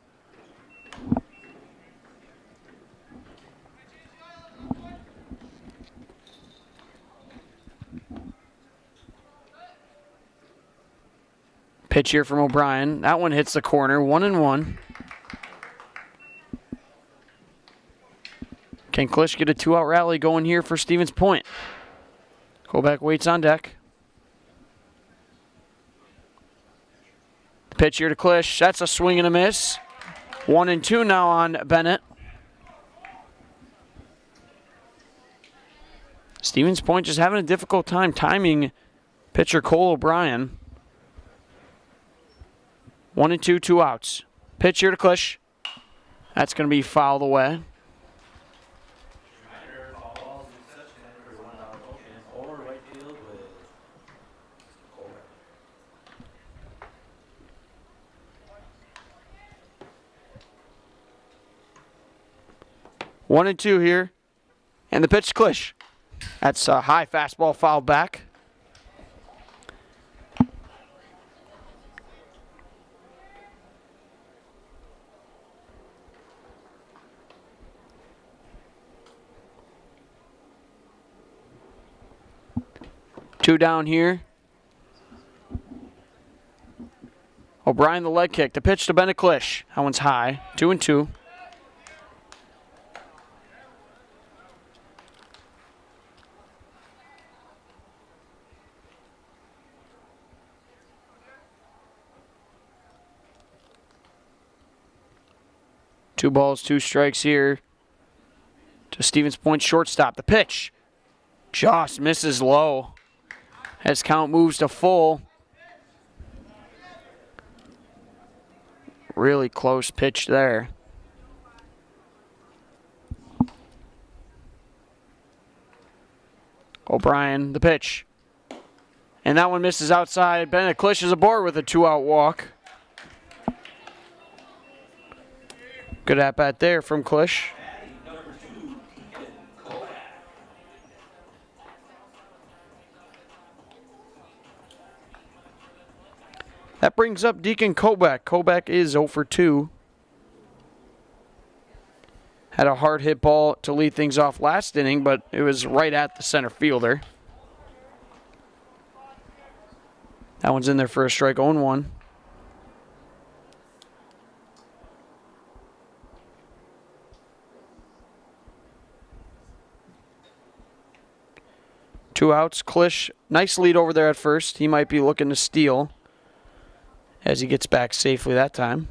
Pitch here from O'Brien. That one hits the corner, 1-1. Can Klisch get a 2-out rally going here for Stevens Point? Koback waits on deck. Pitch here to Klisch. That's a swing and a miss. 1-2 now on Bennett. Stevens Point just having a difficult time timing pitcher Cole O'Brien. 1-2, 2 outs. Pitch here to Klisch. That's going to be fouled away. One and two here. And the pitch to Klisch. That's a high fastball fouled back. Two down here. O'Brien the leg kick. The pitch to Bennett Klisch. That one's high. 2-2. Two balls, two strikes here to Stevens Point shortstop. The pitch just misses low as count moves to full. Really close pitch there. O'Brien, the pitch. And that one misses outside. Bennett Klisch is aboard with a 2-out walk. Good at-bat there from Klisch. That brings up Deacon Koback. Koback is 0 for 2. Had a hard hit ball to lead things off last inning, but it was right at the center fielder. That one's in there for a strike, 0-1. Two outs. Klisch, nice lead over there at first. He might be looking to steal as he gets back safely that time.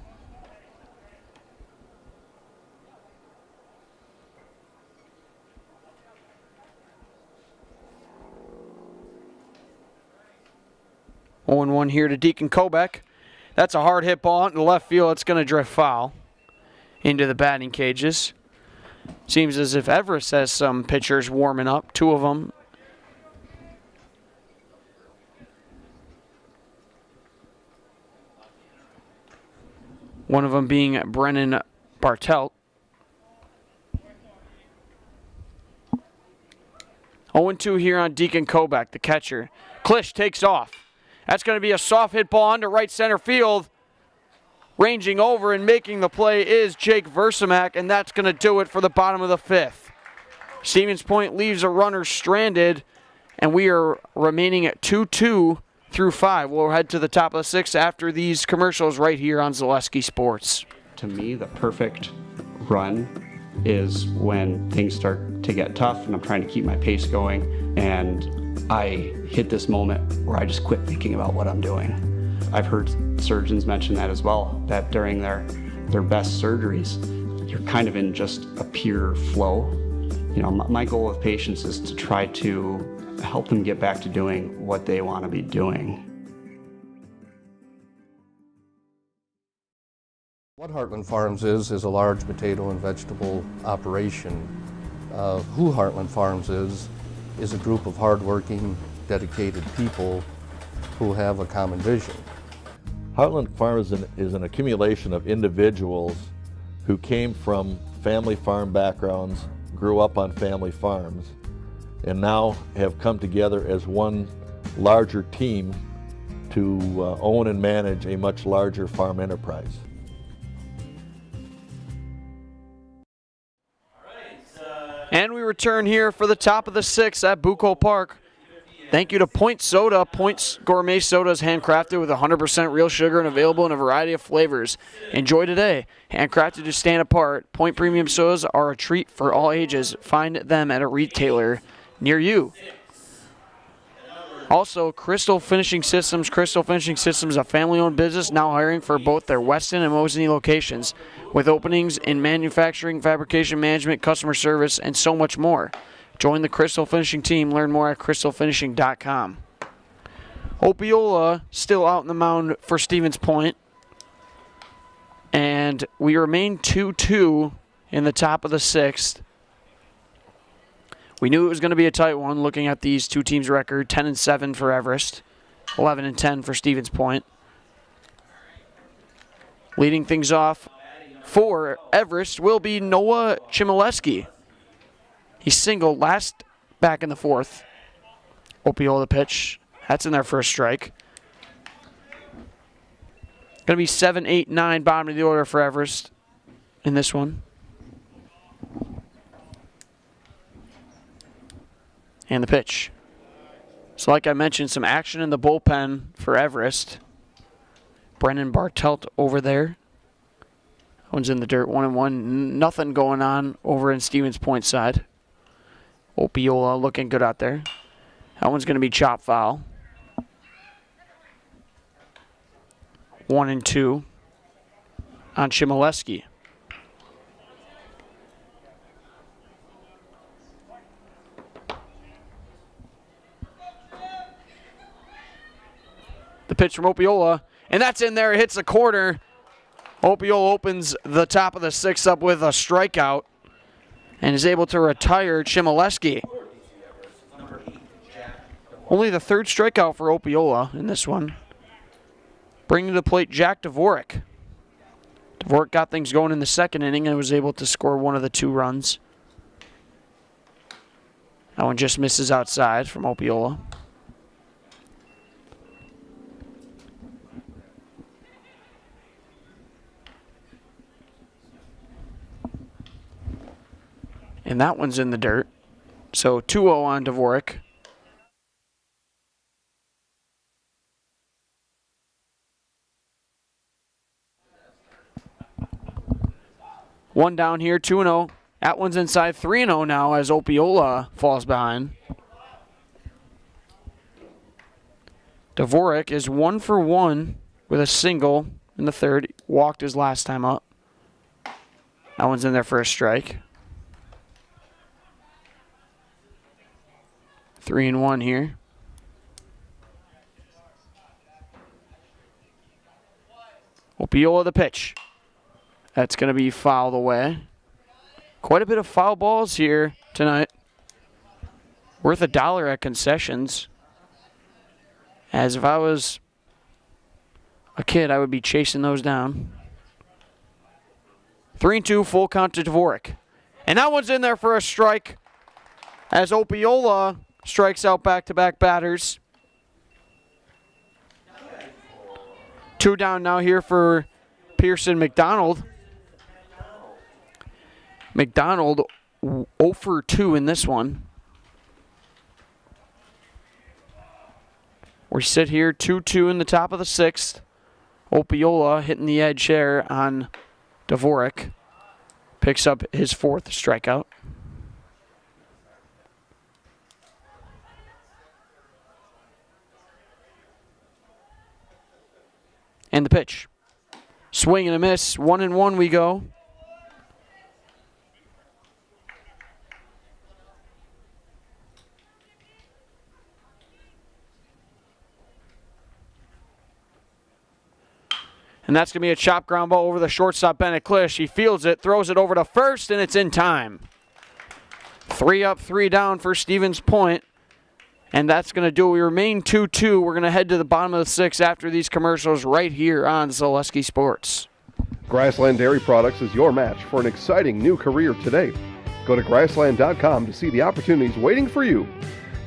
Oh, 0-1 here to Deacon Koback. That's a hard hit ball into left field. It's going to drift foul into the batting cages. Seems as if Everest has some pitchers warming up, two of them. One of them being Brennan Bartelt. 0-2 here on Deacon Koback, the catcher. Klisch takes off. That's going to be a soft hit ball into right center field. Ranging over and making the play is Jake Versamak, and that's going to do it for the bottom of the fifth. Stevens Point leaves a runner stranded, and we are remaining at 2-2 through 5. We'll head to the top of the sixth after these commercials right here on Zaleski Sports. To me, the perfect run is when things start to get tough and I'm trying to keep my pace going and I hit this moment where I just quit thinking about what I'm doing. I've heard surgeons mention that as well, that during their best surgeries, you're kind of in just a pure flow. You know, my goal with patients is to try to help them get back to doing what they want to be doing. What Heartland Farms is a large potato and vegetable operation. Who Heartland Farms is a group of hardworking, dedicated people who have a common vision. Heartland Farms is an accumulation of individuals who came from family farm backgrounds, grew up on family farms, and now have come together as one larger team to own and manage a much larger farm enterprise. And we return here for the top of the sixth at Bucco Park. Thank you to Point Soda. Point's gourmet soda is handcrafted with 100% real sugar and available in a variety of flavors. Enjoy today. Handcrafted to stand apart, Point Premium sodas are a treat for all ages. Find them at a retailer near you. Also, Crystal Finishing Systems. Crystal Finishing Systems is a family-owned business now hiring for both their Weston and Mosinee locations, with openings in manufacturing, fabrication management, customer service, and so much more. Join the Crystal Finishing team. Learn more at crystalfinishing.com. Opiola still out in the mound for Stevens Point. And we remain 2-2 in the top of the 6th. We knew it was going to be a tight one looking at these two teams' record. 10-7 for Everest, 11-10 for Stevens Point. Leading things off for Everest will be Noah Chmielewski. He singled last back in the 4th. Opiola pitch. That's in there for a strike. Going to be 7, 8, 9 bottom of the order for Everest in this one. And the pitch. So like I mentioned, some action in the bullpen for Everest. Brennan Bartelt over there. One's in the dirt, 1-1. Nothing going on over in Stevens Point side. Opiola looking good out there. That one's going to be chop foul. 1-2 on Chmielewski. The pitch from Opiola, and that's in there. It hits the corner. Opiola opens the top of the 6th up with a strikeout and is able to retire Chmielewski. Only the 3rd strikeout for Opiola in this one. Bringing to the plate Jack Dvorak. Dvorak got things going in the 2nd inning and was able to score one of the 2 runs. That one just misses outside from Opiola. And that one's in the dirt. So 2-0 on Dvorak. One down here, 2-0. That one's inside, 3-0 now as Opiola falls behind. Dvorak is 1 for 1 with a single in the 3rd. Walked his last time up. That one's in there for a strike. 3-1 here. Opiola the pitch. That's going to be fouled away. Quite a bit of foul balls here tonight. Worth $1 at concessions. As if I was a kid, I would be chasing those down. 3-2, full count to Dvorak. And that one's in there for a strike as Opiola strikes out back-to-back batters. 2 down now here for Pearson McDonald. McDonald 0 for 2 in this one. We sit here 2-2 in the top of the 6th. Opiola hitting the edge here on Dvorak. Picks up his 4th strikeout. And the pitch. Swing and a miss. 1-1 we go. And that's going to be a chop ground ball over the shortstop, Bennett Klisch. He fields it, throws it over to first, and it's in time. 3 up, 3 down for Stevens Point. And that's going to do it. We remain 2-2. We're going to head to the bottom of the 6th after these commercials right here on Zaleski Sports. Grassland Dairy Products is your match for an exciting new career today. Go to grassland.com to see the opportunities waiting for you.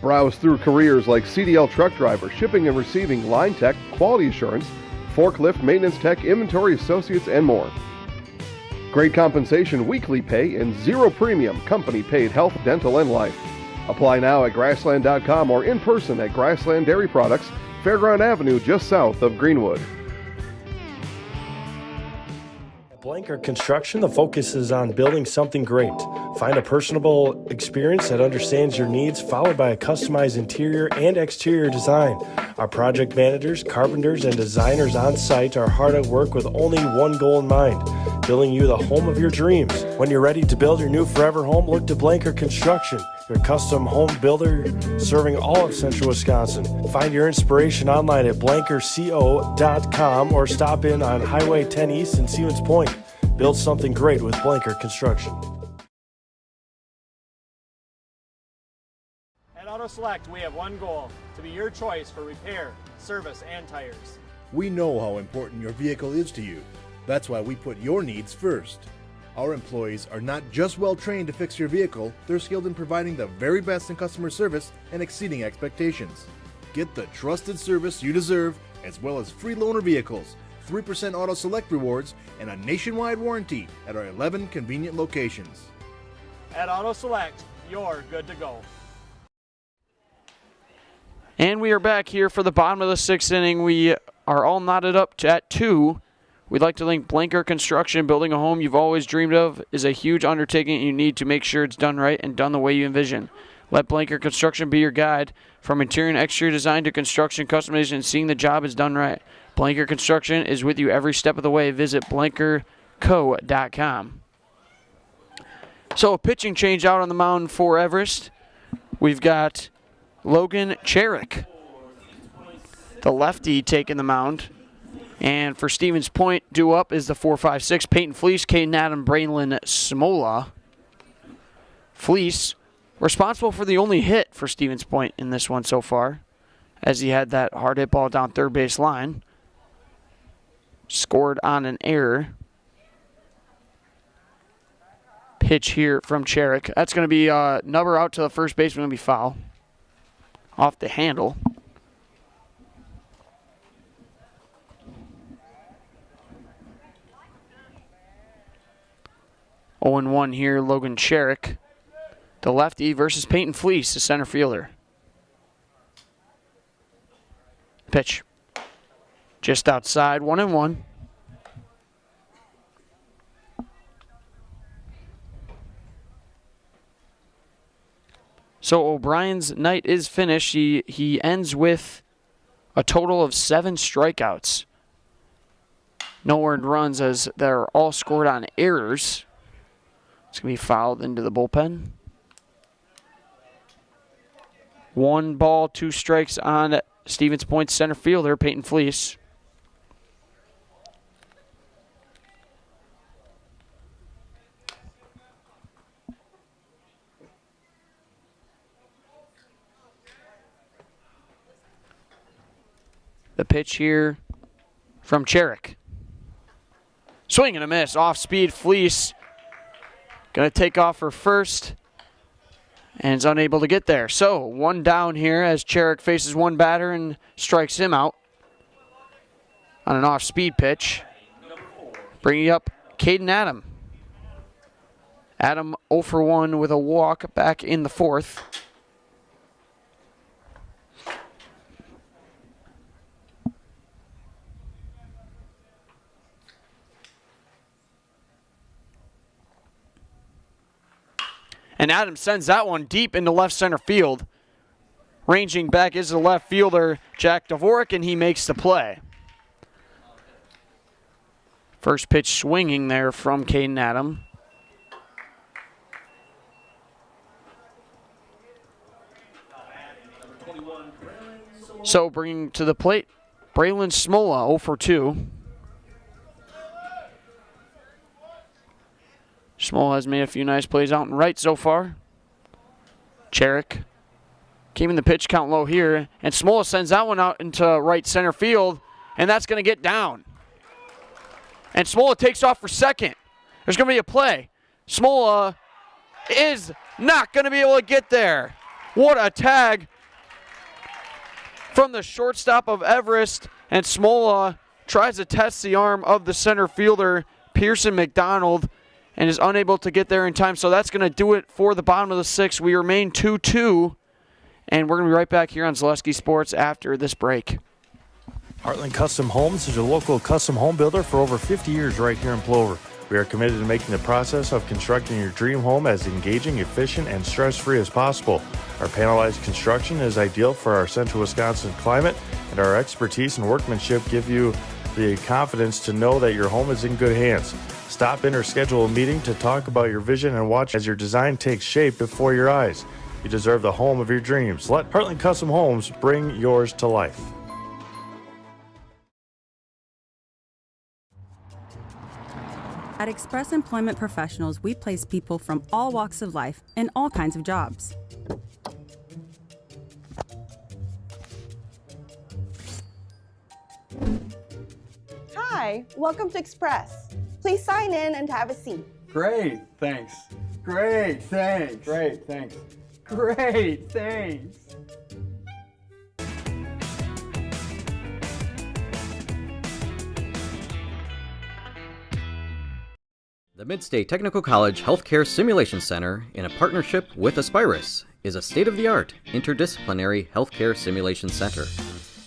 Browse through careers like CDL truck driver, shipping and receiving, line tech, quality assurance, forklift, maintenance tech, inventory associates, and more. Great compensation, weekly pay, and zero premium company paid health, dental, and life. Apply now at grassland.com or in person at Grassland Dairy Products, Fairground Avenue, just south of Greenwood. At Blanker Construction, the focus is on building something great. Find a personable experience that understands your needs, followed by a customized interior and exterior design. Our project managers, carpenters, and designers on site are hard at work with only one goal in mind: building you the home of your dreams. When you're ready to build your new forever home, look to Blanker Construction, your custom home builder serving all of central Wisconsin. Find your inspiration online at blankerco.com or stop in on Highway 10 East in Stevens Point. Build something great with Blanker Construction. At Auto Select, we have one goal: to be your choice for repair, service, and tires. We know how important your vehicle is to you. That's why we put your needs first. Our employees are not just well trained to fix your vehicle, they're skilled in providing the very best in customer service and exceeding expectations. Get the trusted service you deserve, as well as free loaner vehicles, 3% Auto Select rewards, and a nationwide warranty at our 11 convenient locations. At Auto Select, you're good to go. And we are back here for the bottom of the sixth inning. We are all knotted up at 2. We'd like to thank Blanker Construction. Building a home you've always dreamed of is a huge undertaking, and you need to make sure it's done right and done the way you envision. Let Blanker Construction be your guide. From interior and exterior design to construction customization and seeing the job is done right. Blanker Construction is with you every step of the way. Visit blankerco.com. So a pitching change out on the mound for Everest. We've got Logan Cherick, the lefty, taking the mound. And for Stevens Point, due up is the 4-5-6, Peyton Fleece, Caden Adam, Braylon Smola. Fleece responsible for the only hit for Stevens Point in this one so far, as he had that hard hit ball down third base line. Scored on an error. Pitch here from Cherick. That's going to be Nubber out to the first baseman, going to be foul. Off the handle. Oh, 0-1 here, Logan Cherick, the lefty, versus Peyton Fleece, the center fielder. Pitch. Just outside, 1-1. So O'Brien's night is finished. He ends with a total of 7 strikeouts. No earned runs, as they're all scored on errors. It's going to be fouled into the bullpen. 1 ball, 2 strikes on Stevens Point center fielder, Peyton Fleece. The pitch here from Cherick. Swing and a miss, off speed, Fleece. Going to take off for first, and is unable to get there. So, 1 down here as Cherick faces 1 batter and strikes him out on an off-speed pitch. Bringing up Caden Adam. Adam 0 for 1 with a walk back in the 4th. And Adam sends that one deep into left center field. Ranging back is the left fielder, Jack Dvorak, and he makes the play. First pitch swinging there from Caden Adam. So bringing to the plate, Braylon Smola, 0 for 2. Smola has made a few nice plays out and right so far. Cherick keeping the pitch count low here, and Smola sends that one out into right center field, and that's going to get down. And Smola takes off for second. There's going to be a play. Smola is not going to be able to get there. What a tag from the shortstop of Everest, and Smola tries to test the arm of the center fielder, Pearson McDonald, and is unable to get there in time. So that's going to do it for the bottom of the 6th. We remain 2-2, and we're going to be right back here on Zaleski Sports after this break. Heartland Custom Homes is your local custom home builder for over 50 years right here in Plover. We are committed to making the process of constructing your dream home as engaging, efficient, and stress-free as possible. Our panelized construction is ideal for our central Wisconsin climate, and our expertise and workmanship give you the confidence to know that your home is in good hands. Stop in or schedule a meeting to talk about your vision and watch as your design takes shape before your eyes. You deserve the home of your dreams. Let Heartland Custom Homes bring yours to life. At Express Employment Professionals, we place people from all walks of life in all kinds of jobs. Hi, welcome to Express. Please sign in and have a seat. Great, thanks. Great, thanks. Great, thanks. Great, thanks. The Midstate Technical College Healthcare Simulation Center, in a partnership with Aspirus, is a state-of-the-art, interdisciplinary healthcare simulation center.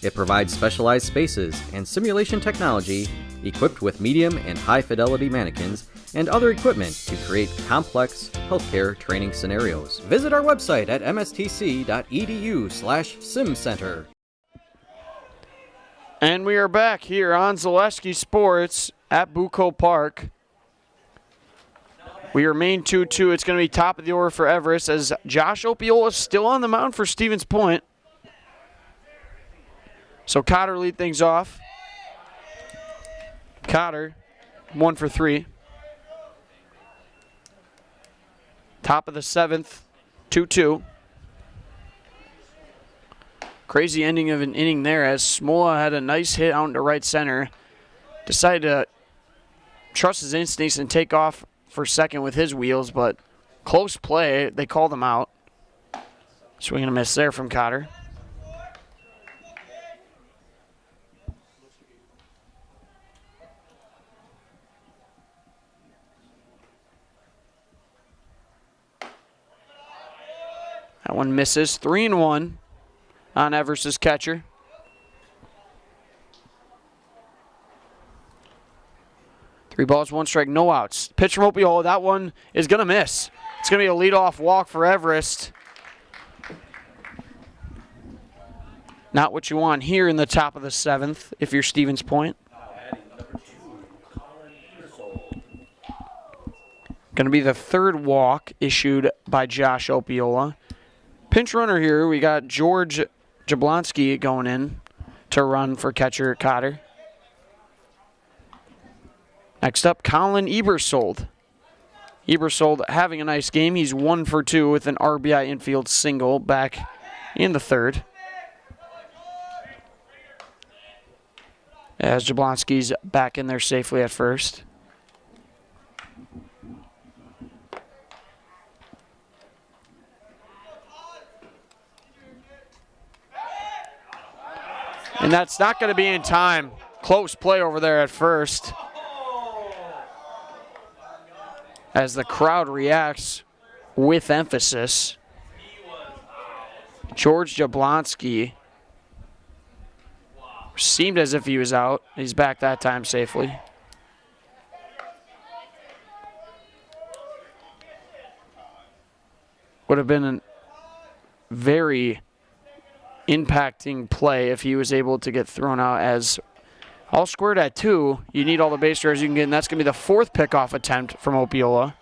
It provides specialized spaces and simulation technology equipped with medium and high-fidelity mannequins and other equipment to create complex healthcare training scenarios. Visit our website at mstc.edu/simcenter. And we are back here on Zaleski Sports at Bucco Park. We remain 2-2. It's going to be top of the order for Everest as Josh Opiola is still on the mound for Stevens Point. So Cotter lead things off. Cotter, 1 for 3. Top of the 7th, 2-2. Crazy ending of an inning there as Smola had a nice hit out into right center. Decided to trust his instincts and take off for second with his wheels, but close play. They called him out. Swing and a miss there from Cotter. That one misses. 3-1 on Everest's catcher. Three balls, 1 strike, no outs. Pitch from Opiola. That one is going to miss. It's going to be a leadoff walk for Everest. Not what you want here in the top of the 7th if you're Stevens Point. Going to be the 3rd walk issued by Josh Opiola. Pinch runner here, we got George Jablonski going in to run for catcher Cotter. Next up, Colin Ebersold. Ebersold having a nice game. He's 1 for 2 with an RBI infield single back in the 3rd. As Jablonski's back in there safely at first. And that's not going to be in time. Close play over there at first. As the crowd reacts with emphasis. George Jablonski seemed as if he was out. He's back that time safely. Would have been a very impacting play if he was able to get thrown out, as all squared at 2. You need all the base runners you can get, and that's going to be the 4th pickoff attempt from Opiola.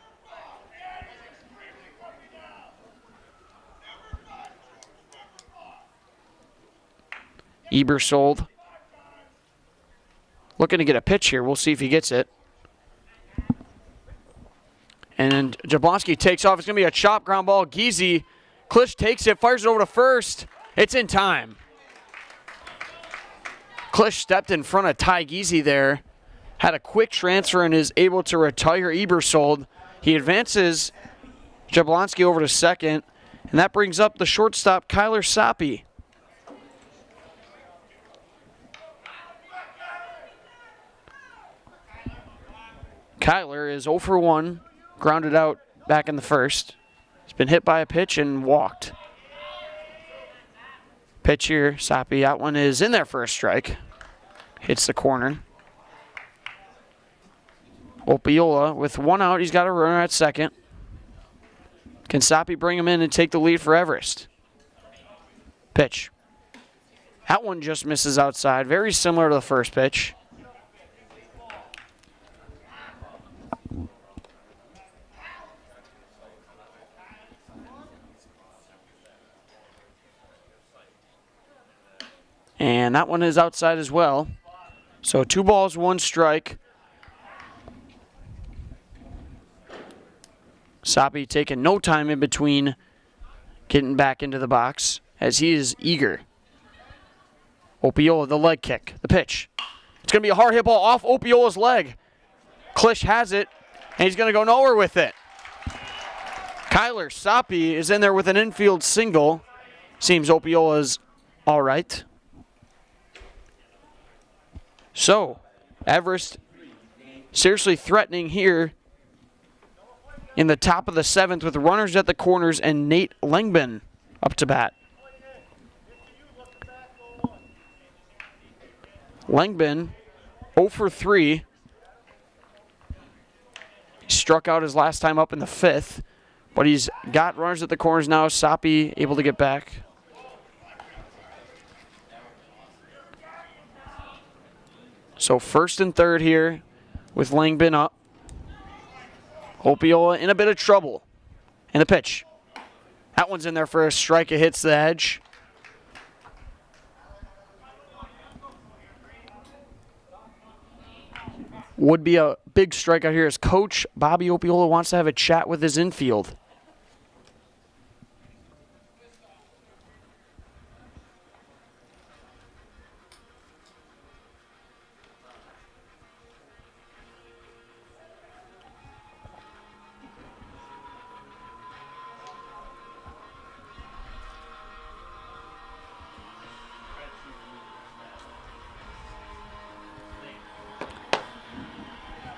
Ebersold looking to get a pitch here. We'll see if he gets it. And then Jablonski takes off. It's going to be a chop ground ball. Giese, Klisch takes it, fires it over to first. It's in time. Klisch stepped in front of Ty Giese there, had a quick transfer and is able to retire Ebersold. He advances Jablonski over to second, and that brings up the shortstop, Kyler Soppe. Kyler is 0 for 1 grounded out back in the first. He's been hit by a pitch and walked. Pitch here, Soppy. That one is in there for a strike. Hits the corner. Opiola with one out. He's got a runner at second. Can Soppy bring him in and take the lead for Everest? Pitch. That one just misses outside. Very similar to the first pitch. And that one is outside as well. So 2 balls, 1 strike. Soppy taking no time in between getting back into the box as he is eager. Opiola, the leg kick, the pitch. It's going to be a hard hit ball off Opiola's leg. Klisch has it, and he's going to go nowhere with it. Kyler Soppy is in there with an infield single. Seems Opiola's all right. So, Everest seriously threatening here in the top of the 7th with runners at the corners and Nate Langbin up to bat. Langbin 0 for 3. He struck out his last time up in the 5th, but he's got runners at the corners now. Soppy able to get back. So 1st and 3rd here with Langbin up. Opiola in a bit of trouble. And the pitch. That one's in there for a strike. It hits the edge. Would be a big strikeout here as Coach Bobby Opiola wants to have a chat with his infield.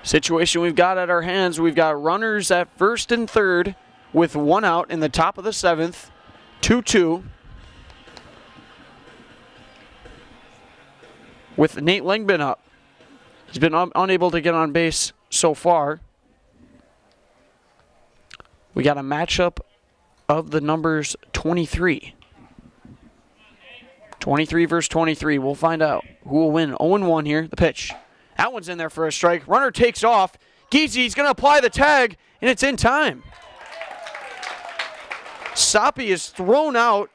Situation we've got at our hands, we've got runners at 1st and 3rd with 1 out in the top of the 7th, 2-2. With Nate Langbin up. He's been unable to get on base so far. We got a matchup of the numbers 23. 23 versus 23. We'll find out who will win. 0-1 here, the pitch. That one's in there for a strike. Runner takes off. Geezy's going to apply the tag, and it's in time. Soppy is thrown out,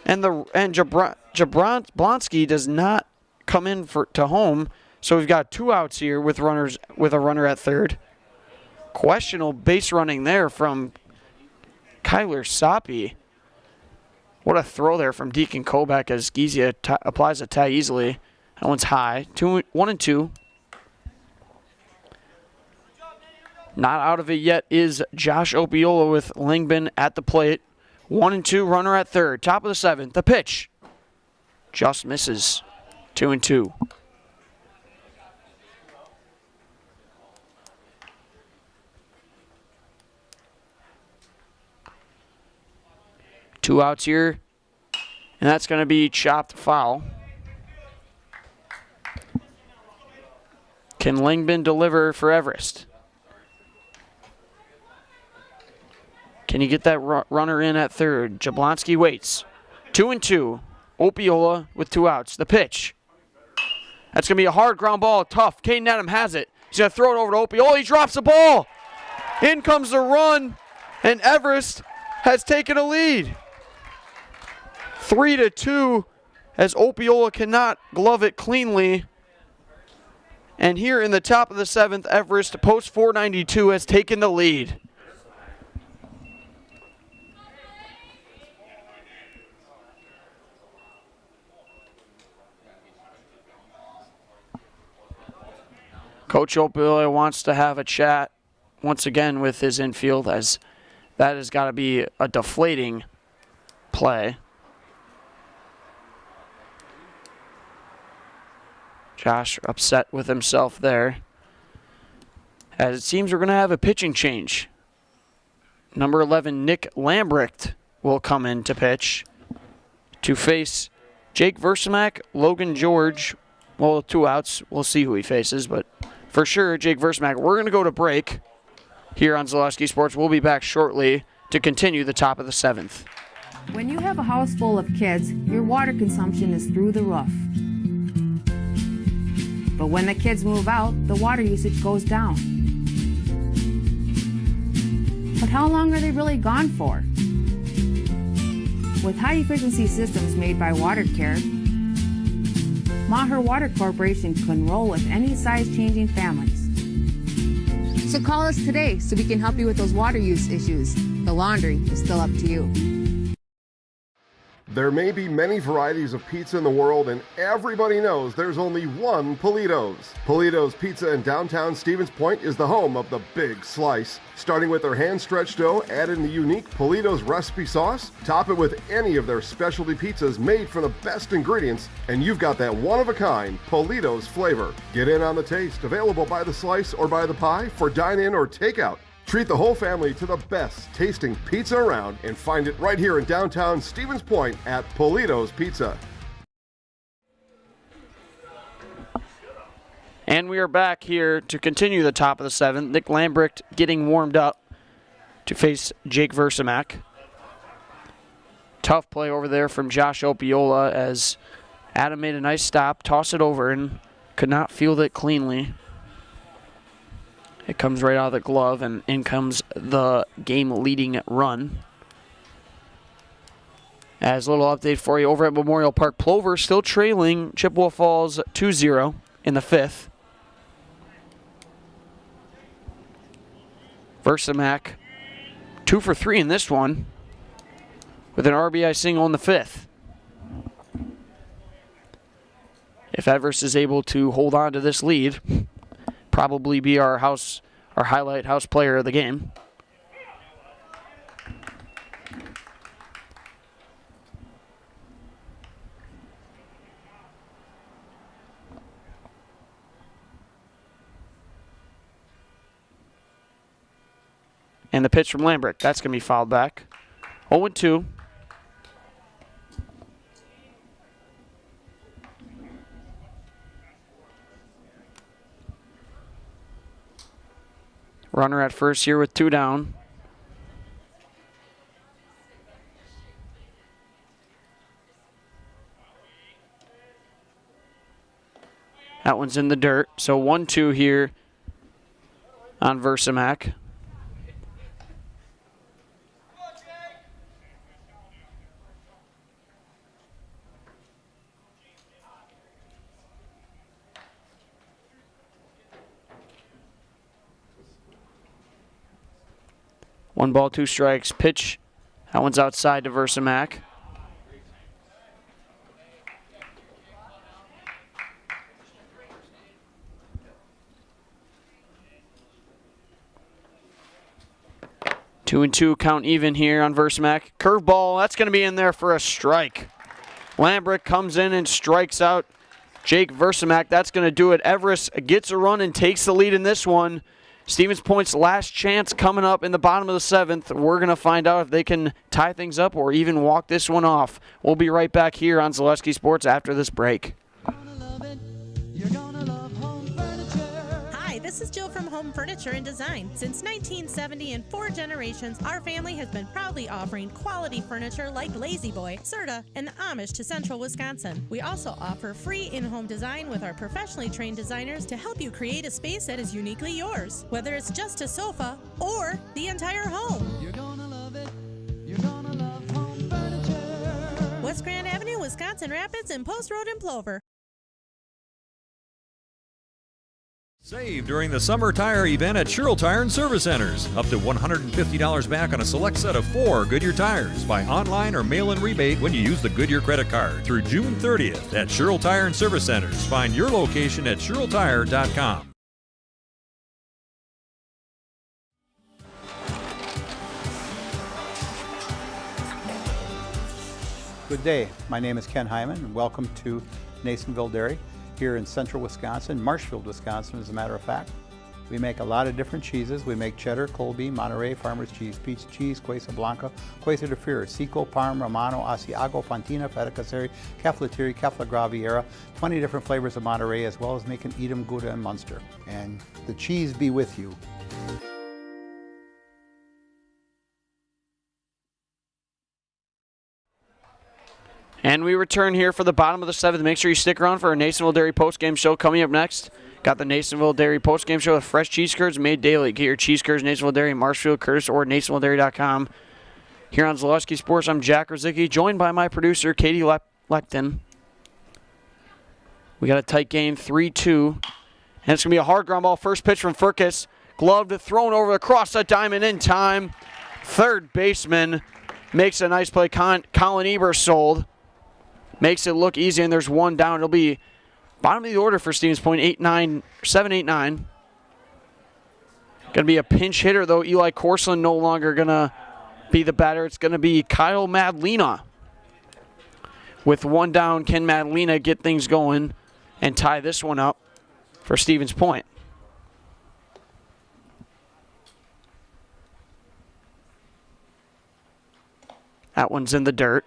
and Jablonski does not come in to home. So we've got 2 outs here with a runner at 3rd. Questionable base running there from Kyler Soppy. What a throw there from Deacon Kobach as Geezy applies a tag easily. That one's high. 1-2. Not out of it yet is Josh Opiola with Langbin at the plate. 1-2, runner at 3rd. Top of the 7th. The pitch. Just misses. 2-2. Two outs here. And that's going to be chopped foul. Can Langbin deliver for Everest? Can you get that runner in at 3rd? Jablonski waits. 2-2. Opiola with 2 outs. The pitch. That's going to be a hard ground ball. Tough. Caden Adam has it. He's going to throw it over to Opiola. He drops the ball. In comes the run, and Everest has taken a lead. 3-2 as Opiola cannot glove it cleanly. And here in the top of the 7th, Everest, post 492, has taken the lead. Coach Opiola wants to have a chat once again with his infield, as that has got to be a deflating play. Josh upset with himself there as it seems we're going to have a pitching change. Number 11, Nick Lambrecht, will come in to pitch to face Jake Versamak, Logan George. Well, 2 outs. We'll see who he faces, but for sure, Jake Versamak. We're going to go to break here on Zaleski Sports. We'll be back shortly to continue the top of the 7th. When you have a house full of kids, your water consumption is through the roof. But when the kids move out, the water usage goes down. But how long are they really gone for? With high-efficiency systems made by WaterCare, Maher Water Corporation can roll with any size-changing families. So call us today so we can help you with those water use issues. The laundry is still up to you. There may be many varieties of pizza in the world, and everybody knows there's only one Polito's. Polito's Pizza in downtown Stevens Point is the home of the big slice. Starting with their hand-stretched dough, add in the unique Polito's recipe sauce, top it with any of their specialty pizzas made from the best ingredients, and you've got that one-of-a-kind Polito's flavor. Get in on the taste, available by the slice or by the pie for dine-in or takeout. Treat the whole family to the best tasting pizza around and find it right here in downtown Stevens Point at Polito's Pizza. And we are back here to continue the top of the 7th. Nick Lambrecht getting warmed up to face Jake Versamak. Tough play over there from Josh Opiola as Adam made a nice stop, tossed it over, and could not field it cleanly. It comes right out of the glove, and in comes the game-leading run. As a little update for you, over at Memorial Park, Plover still trailing Chippewa Falls 2-0 in the 5th. Versamak 2 for 3 in this one with an RBI single in the 5th. If Everest is able to hold on to this lead, probably be our highlight house player of the game. And the pitch from Lambrecht, that's going to be fouled back. 0-2. Runner at first here with 2 down. That one's in the dirt. So 1-2 here on Versamak. One ball, 2 strikes. Pitch. That one's outside to Versamak. Two and 2 count even here on Versamak. Curveball, that's going to be in there for a strike. Lambrecht comes in and strikes out Jake Versamak. That's going to do it. Everest gets a run and takes the lead in this one. Stevens Point's last chance coming up in the bottom of the 7th. We're going to find out if they can tie things up or even walk this one off. We'll be right back here on Zaleski Sports after this break. This is Jill from Home Furniture and Design. Since 1970 and 4 generations, our family has been proudly offering quality furniture like Lazy Boy, Serta, and the Amish to Central Wisconsin. We also offer free in-home design with our professionally trained designers to help you create a space that is uniquely yours, whether it's just a sofa or the entire home. You're gonna love it. You're gonna love Home Furniture. West Grand Avenue, Wisconsin Rapids, and Post Road in Plover. Save during the summer tire event at Sherrill Tire and Service Centers. Up to $150 back on a select set of 4 Goodyear tires. Buy online or mail-in rebate when you use the Goodyear credit card through June 30th at Sherrill Tire and Service Centers. Find your location at SherrillTire.com. Good day. My name is Ken Hyman, and welcome to Nasonville Dairy here in central Wisconsin, Marshfield, Wisconsin, as a matter of fact. We make a lot of different cheeses. We make cheddar, Colby, Monterey, Farmer's Cheese, Pizza Cheese, Quesa Blanca, Quesa de Fir, Seco, Parm, Romano, Asiago, Fontina, Feta Caseri, Cafflatiri, Caffla Graviera, 20 different flavors of Monterey, as well as making Edam, Gouda, and Munster. And the cheese be with you. And we return here for the bottom of the 7th. Make sure you stick around for our Nasonville Dairy postgame show coming up next. Got the Nasonville Dairy postgame show with fresh cheese curds made daily. Get your cheese curds, Nasonville Dairy, Marshfield, Curtis, or NasonvilleDairy.com. Here on Zalewski Sports, I'm Jack Rosicki, joined by my producer, Katie Lecton. We got a tight game, 3-2. And it's going to be a hard ground ball. First pitch from Furcus. Gloved, thrown over across the diamond in time. Third baseman makes a nice play. Colin Ebersold makes it look easy, and there's one down. It'll be bottom of the order for Stevens Point, 7-8-9. Going to be a pinch hitter, though. Eli Corsland no longer going to be the batter. It's going to be Kyle Madlena. With one down, can Madlena get things going and tie this one up for Stevens Point? That one's in the dirt.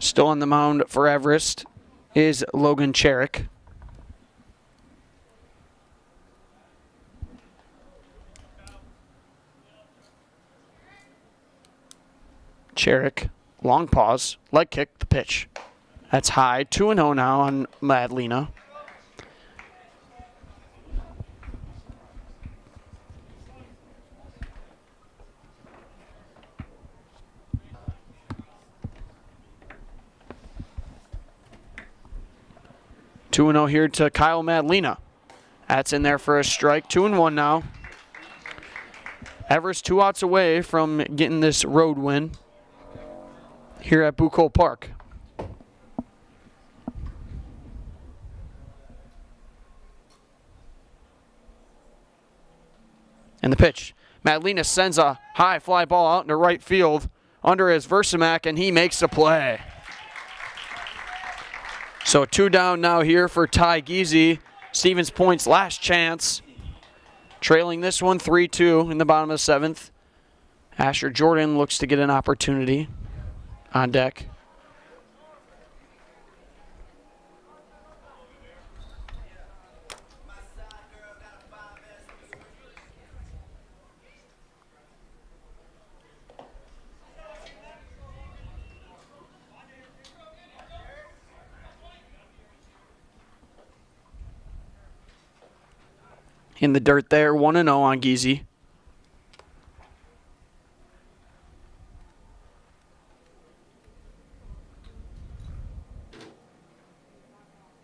Still on the mound for Everest is Logan Cherrick. Cherrick, long pause, leg kick, the pitch. That's high, 2-0 now on Madlena. Two 2-0 here to Kyle Madlena. That's in there for a strike. 2-1 now. Everest 2 outs away from getting this road win here at Bucol Park. And the pitch. Madlena sends a high fly ball out into right field under his Versamak, and he makes the play. So 2 down now here for Ty Giese. Stevens Point's last chance. Trailing this one 3-2 in the bottom of the 7th. Asher Jordan looks to get an opportunity on deck. In the dirt there, 1-0 on Giese.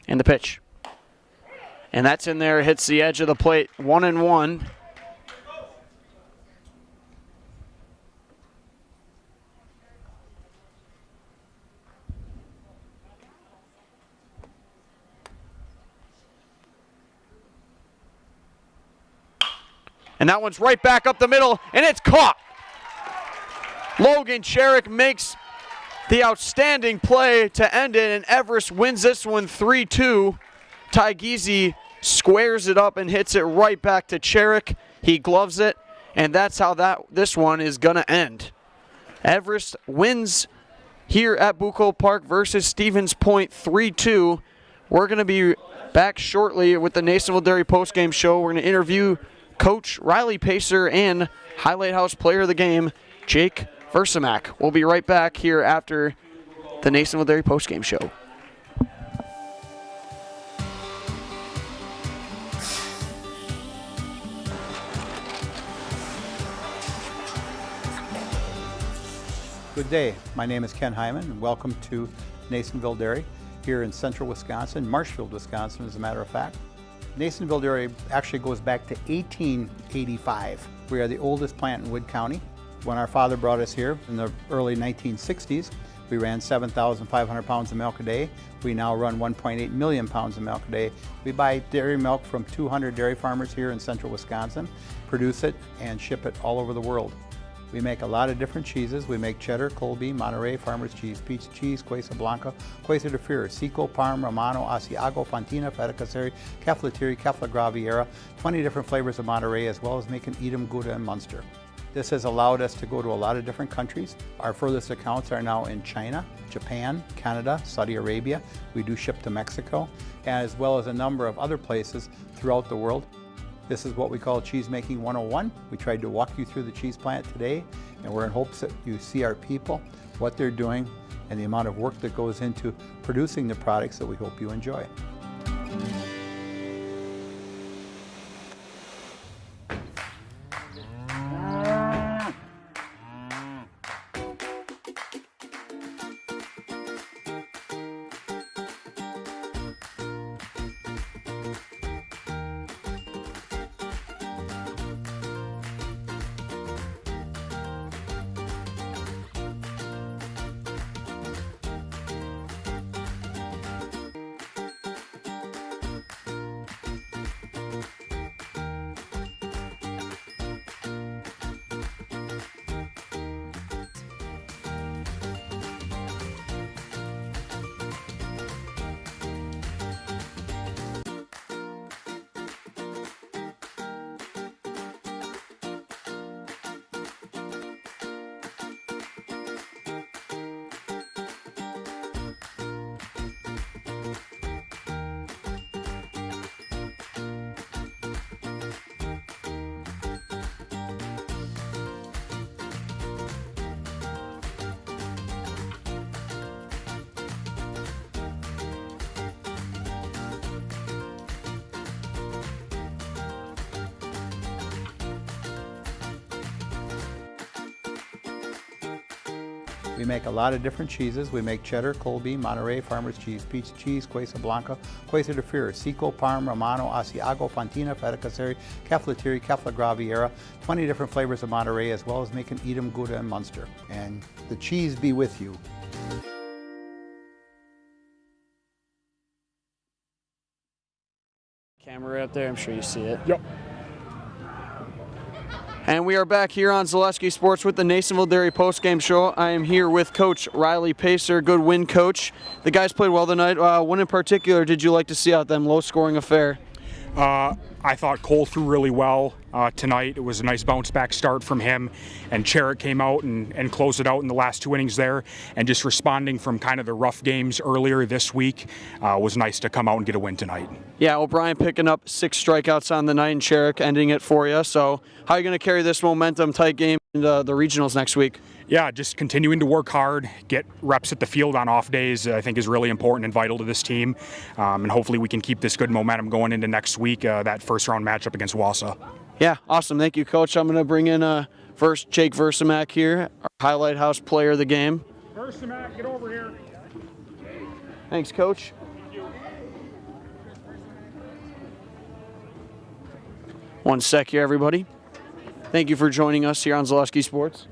And the pitch. And that's in there, hits the edge of the plate, 1-1. And that one's right back up the middle, and it's caught. Logan Cherrick makes the outstanding play to end it, and Everest wins this one 3-2. Ty Giese squares it up and hits it right back to Cherrick. He gloves it, and that's how this one is going to end. Everest wins here at Bucol Park versus Stevens Point 3-2. We're going to be back shortly with the Nasonville Dairy postgame show. We're going to interview Coach Riley Pacer and Highlight House Player of the Game, Jake Versamak. We'll be right back here after the Nasonville Dairy postgame show. Good day. My name is Ken Hyman, and welcome to Nasonville Dairy here in central Wisconsin, Marshfield, Wisconsin, as a matter of fact. Nasonville Dairy actually goes back to 1885. We are the oldest plant in Wood County. When our father brought us here in the early 1960s, we ran 7,500 pounds of milk a day. We now run 1.8 million pounds of milk a day. We buy dairy milk from 200 dairy farmers here in central Wisconsin, produce it, and ship it all over the world. We make a lot of different cheeses. We make cheddar, Colby, Monterey, Farmer's cheese, pizza cheese, Quesa Blanca, Quesa de Fir, Seco, Parm, Romano, Asiago, Fontina, Feta Caseri, Cafflatiri, Caffla Graviera, 20 different flavors of Monterey, as well as making Edam, Gouda, and Munster. This has allowed us to go to a lot of different countries. Our furthest accounts are now in China, Japan, Canada, Saudi Arabia. We do ship to Mexico, as well as a number of other places throughout the world. This is what we call Cheese Making 101. We tried to walk you through the cheese plant today, and we're in hopes that you see our people, what they're doing, and the amount of work that goes into producing the products that we hope you enjoy. We make a lot of different cheeses. We make cheddar, Colby, Monterey, Farmer's cheese, pizza cheese, Quesa Blanca, Quesa de Fir, Seco, Parm, Romano, Asiago, Fontina, Feta Caseri, Cafflatiri, Caffla Graviera, 20 different flavors of Monterey, as well as making Edam, Gouda, and Munster. And the cheese be with you. Camera up there, I'm sure you see it. Yep. And we are back here on Zaleski Sports with the Nasonville Dairy postgame show. I am here with Coach Riley Pacer. Good win, Coach. The guys played well tonight. What in particular did you like to see out them low-scoring affair? I thought Cole threw really well tonight. It was a nice bounce-back start from him, and Cherrick came out and closed it out in the last 2 innings there, and just responding from kind of the rough games earlier this week was nice to come out and get a win tonight. Yeah, O'Brien picking up 6 strikeouts on the night, and Cherrick ending it for you. So how are you going to carry this momentum, tight game, into the regionals next week? Yeah, just continuing to work hard, get reps at the field on off days, I think is really important and vital to this team. And hopefully we can keep this good momentum going into next week, that first round matchup against Wausau. Yeah, awesome. Thank you, Coach. I'm going to bring in first Jake Versamak here, our highlight house player of the game. Versamak, get over here. Thanks, Coach. One sec here, everybody. Thank you for joining us here on Zaleski Sports.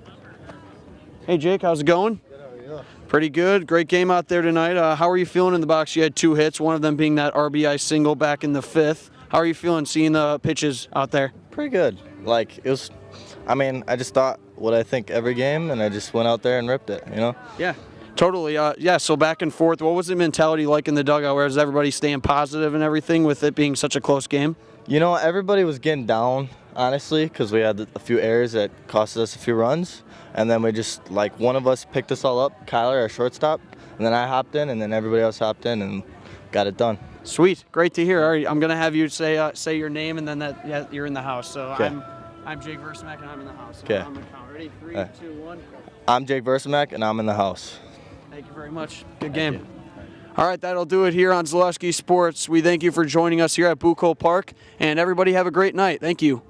Hey, Jake, how's it going? Good, how are you? Pretty good. Great game out there tonight. How are you feeling in the box? You had 2 hits, one of them being that RBI single back in the 5th. How are you feeling seeing the pitches out there? Pretty good. Like, it was, I just thought what I think every game, and I just went out there and ripped it, you know? Yeah, totally. Yeah, so back and forth. What was the mentality like in the dugout? Where is everybody staying positive and everything with it being such a close game? You know, everybody was getting down, honestly, because we had a few errors that costed us a few runs. And then we just, like, one of us picked us all up, Kyler, our shortstop, and then I hopped in, and then everybody else hopped in and got it done. Sweet, great to hear. All right, I'm gonna have you say your name, and then you're in the house. So okay. I'm Jake Versamak, and I'm in the house. So okay. I'm gonna count. Ready? 3, 2, 1. I'm Jake Versamak, and I'm in the house. Thank you very much. Good game. All right, that'll do it here on Zaleski Sports. We thank you for joining us here at Bucco Park, and everybody have a great night. Thank you.